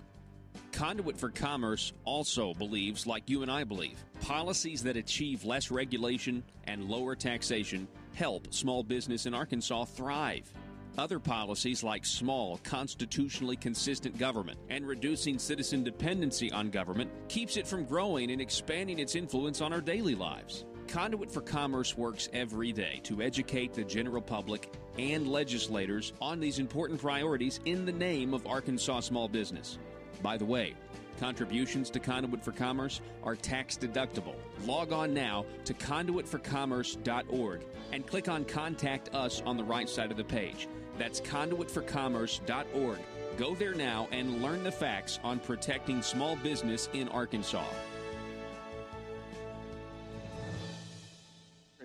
Conduit for Commerce also believes, like you and I believe, policies that achieve less regulation and lower taxation help small business in Arkansas thrive. Other policies like small, constitutionally consistent government and reducing citizen dependency on government keeps it from growing and expanding its influence on our daily lives. Conduit for Commerce works every day to educate the general public and legislators on these important priorities in the name of Arkansas small business. By the way, contributions to Conduit for Commerce are tax deductible. Log on now to conduitforcommerce.org and click on Contact Us on the right side of the page. That's conduitforcommerce.org. Go there now and learn the facts on protecting small business in Arkansas.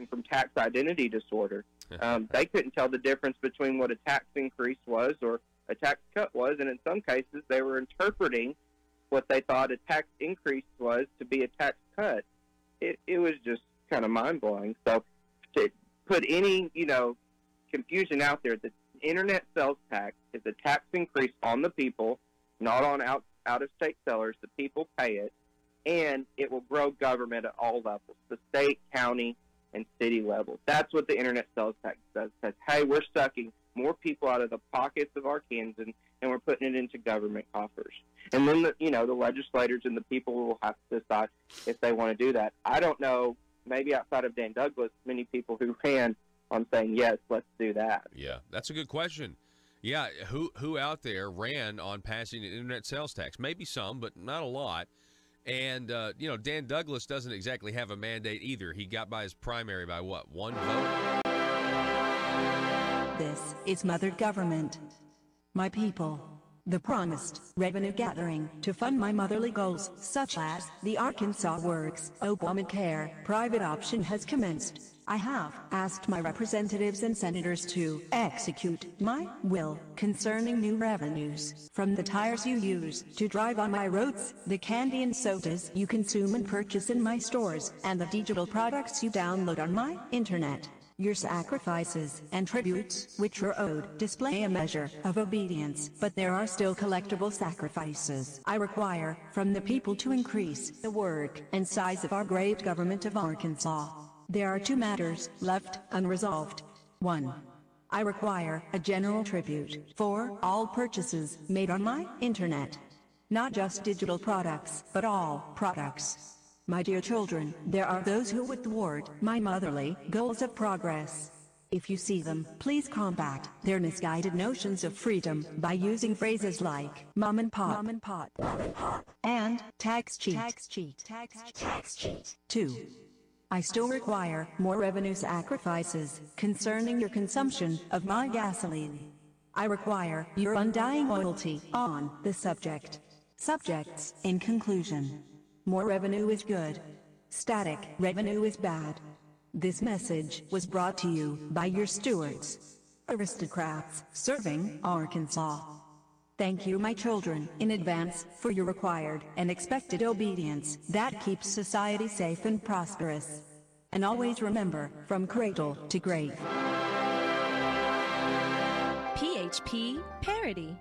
From tax identity disorder. They couldn't tell the difference between what a tax increase was or a tax cut was, and in some cases they were interpreting what they thought a tax increase was to be a tax cut. It was just kind of mind-blowing. So to put any, confusion out there, the internet sales tax is a tax increase on the people, not on out-of-state sellers. The people pay it, and it will grow government at all levels, the state, county, and city level. That's what the internet sales tax does. It says, hey, we're sucking more people out of the pockets of Arkansans, and we're putting it into government coffers. And then, the legislators and the people will have to decide if they want to do that. I don't know, maybe outside of Dan Douglas, many people who ran on saying, yes, let's do that. Yeah, that's a good question. Yeah, who out there ran on passing an internet sales tax? Maybe some, but not a lot. And, Dan Douglas doesn't exactly have a mandate either. He got by his primary by what, 1 vote? This is Mother Government. My people. The promised revenue gathering to fund my motherly goals, such as the Arkansas Works, Obamacare, private option has commenced. I have asked my representatives and senators to execute my will concerning new revenues, from the tires you use to drive on my roads, the candy and sodas you consume and purchase in my stores, and the digital products you download on my internet. Your sacrifices and tributes, which are owed, display a measure of obedience, but there are still collectible sacrifices I require from the people to increase the work and size of our great government of Arkansas. There are 2 matters left unresolved. 1. I require a general tribute for all purchases made on my internet. Not just digital products, but all products. My dear children, there are those who would thwart my motherly goals of progress. If you see them, please combat their misguided notions of freedom by using phrases like mom and pop, and tax cheat. 2. I still require more revenue sacrifices concerning your consumption of my gasoline. I require your undying loyalty on the subject. Subjects, in conclusion. More revenue is good. Static revenue is bad. This message was brought to you by your stewards, aristocrats serving Arkansas. Thank you, my children, in advance for your required and expected obedience that keeps society safe and prosperous. And always remember, from cradle to grave. PHP Parody.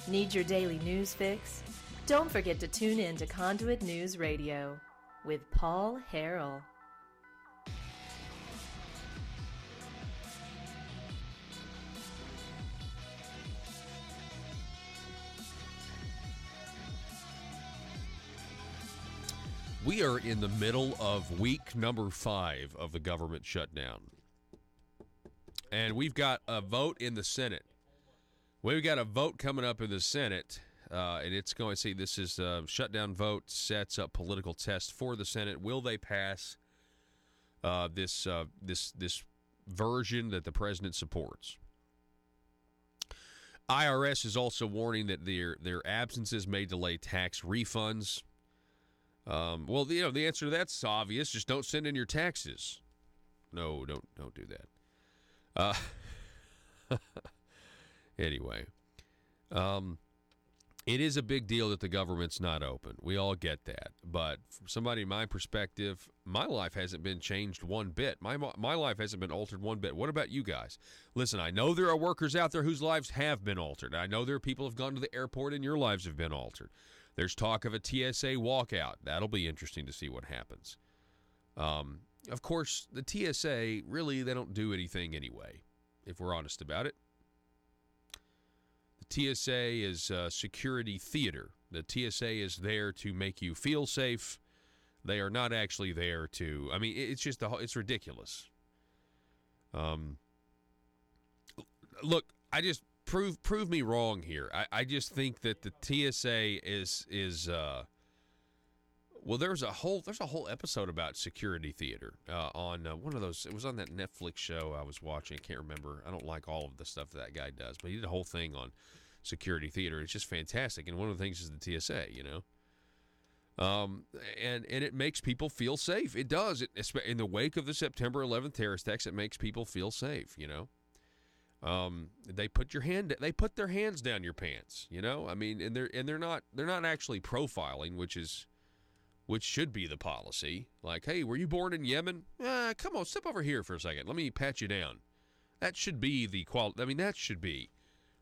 Need your daily news fix? Don't forget to tune in to Conduit News Radio with Paul Harrell. We are in the middle of week number 5 of the government shutdown. And we've got a vote in the Senate. We've got a vote coming up in the Senate, and it's going to see this is a shutdown vote sets up political test for the Senate. Will they pass this version that the president supports? IRS is also warning that their absences may delay tax refunds. Well, the answer to that's obvious. Just don't send in your taxes. No, don't do that. Anyway, it is a big deal that the government's not open. We all get that. But from somebody in my perspective, my life hasn't been changed one bit. My life hasn't been altered one bit. What about you guys? Listen, I know there are workers out there whose lives have been altered. I know there are people who have gone to the airport and your lives have been altered. There's talk of a TSA walkout. That'll be interesting to see what happens. Of course, the TSA, really, they don't do anything anyway, if we're honest about it. The TSA is security theater. The TSA is there to make you feel safe. They are not actually there to, I mean, it's just, it's ridiculous. Look, I just, prove me wrong here. I just think that the TSA is well, there's a whole episode about security theater on one of those. It was on that Netflix show I was watching. I can't remember. I don't like all of the stuff that guy does, but he did a whole thing on security theater. It's just fantastic. And one of the things is the TSA, you know. And it makes people feel safe. It does. In the wake of the September 11th terrorist attacks, it makes people feel safe, you know. They put their hands down your pants, you know. I mean, and they're not actually profiling, which should be the policy. Like, hey, were you born in Yemen? Come on, step over here for a second. Let me pat you down. That should be the that should be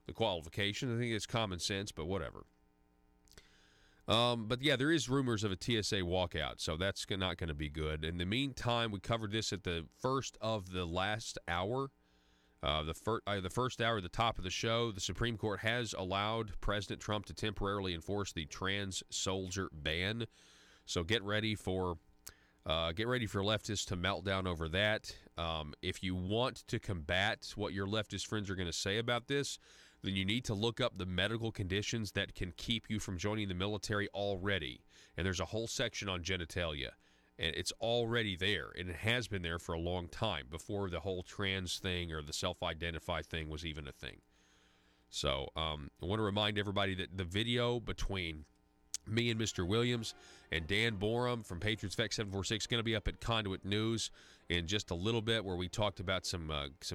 the qualification. I think it's common sense, but whatever. But yeah, there is rumors of a TSA walkout, so that's not going to be good. In the meantime, we covered this at the first of the last hour. The first hour at the top of the show, the Supreme Court has allowed President Trump to temporarily enforce the trans soldier ban. So get ready for leftists to melt down over that. If you want to combat what your leftist friends are going to say about this, then you need to look up the medical conditions that can keep you from joining the military already. And there's a whole section on genitalia. And it's already there, and it has been there for a long time, before the whole trans thing or the self-identify thing was even a thing. So I want to remind everybody that the video between me and Mr. Williams and Dan Borum from Patriots Fact 746 is going to be up at Conduit News in just a little bit, where we talked about some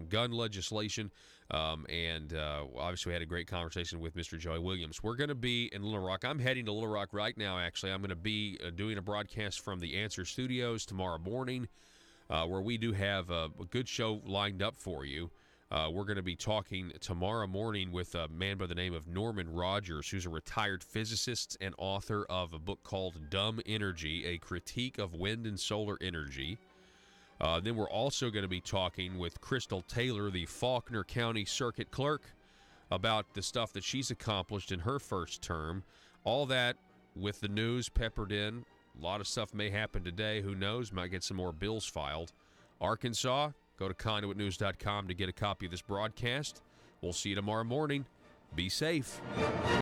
gun legislation, and obviously we had a great conversation with Mr. Joey Williams. We're going to be in Little Rock. I'm heading to Little Rock right now, actually. I'm going to be doing a broadcast from the Answer Studios tomorrow morning, where we do have a good show lined up for you. We're going to be talking tomorrow morning with a man by the name of Norman Rogers, who's a retired physicist and author of a book called Dumb Energy, a critique of wind and solar energy. Then we're also going to be talking with Crystal Taylor, the Faulkner County Circuit Clerk, about the stuff that she's accomplished in her first term. All that with the news peppered in. A lot of stuff may happen today. Who knows? Might get some more bills filed. Arkansas, go to conduitnews.com to get a copy of this broadcast. We'll see you tomorrow morning. Be safe.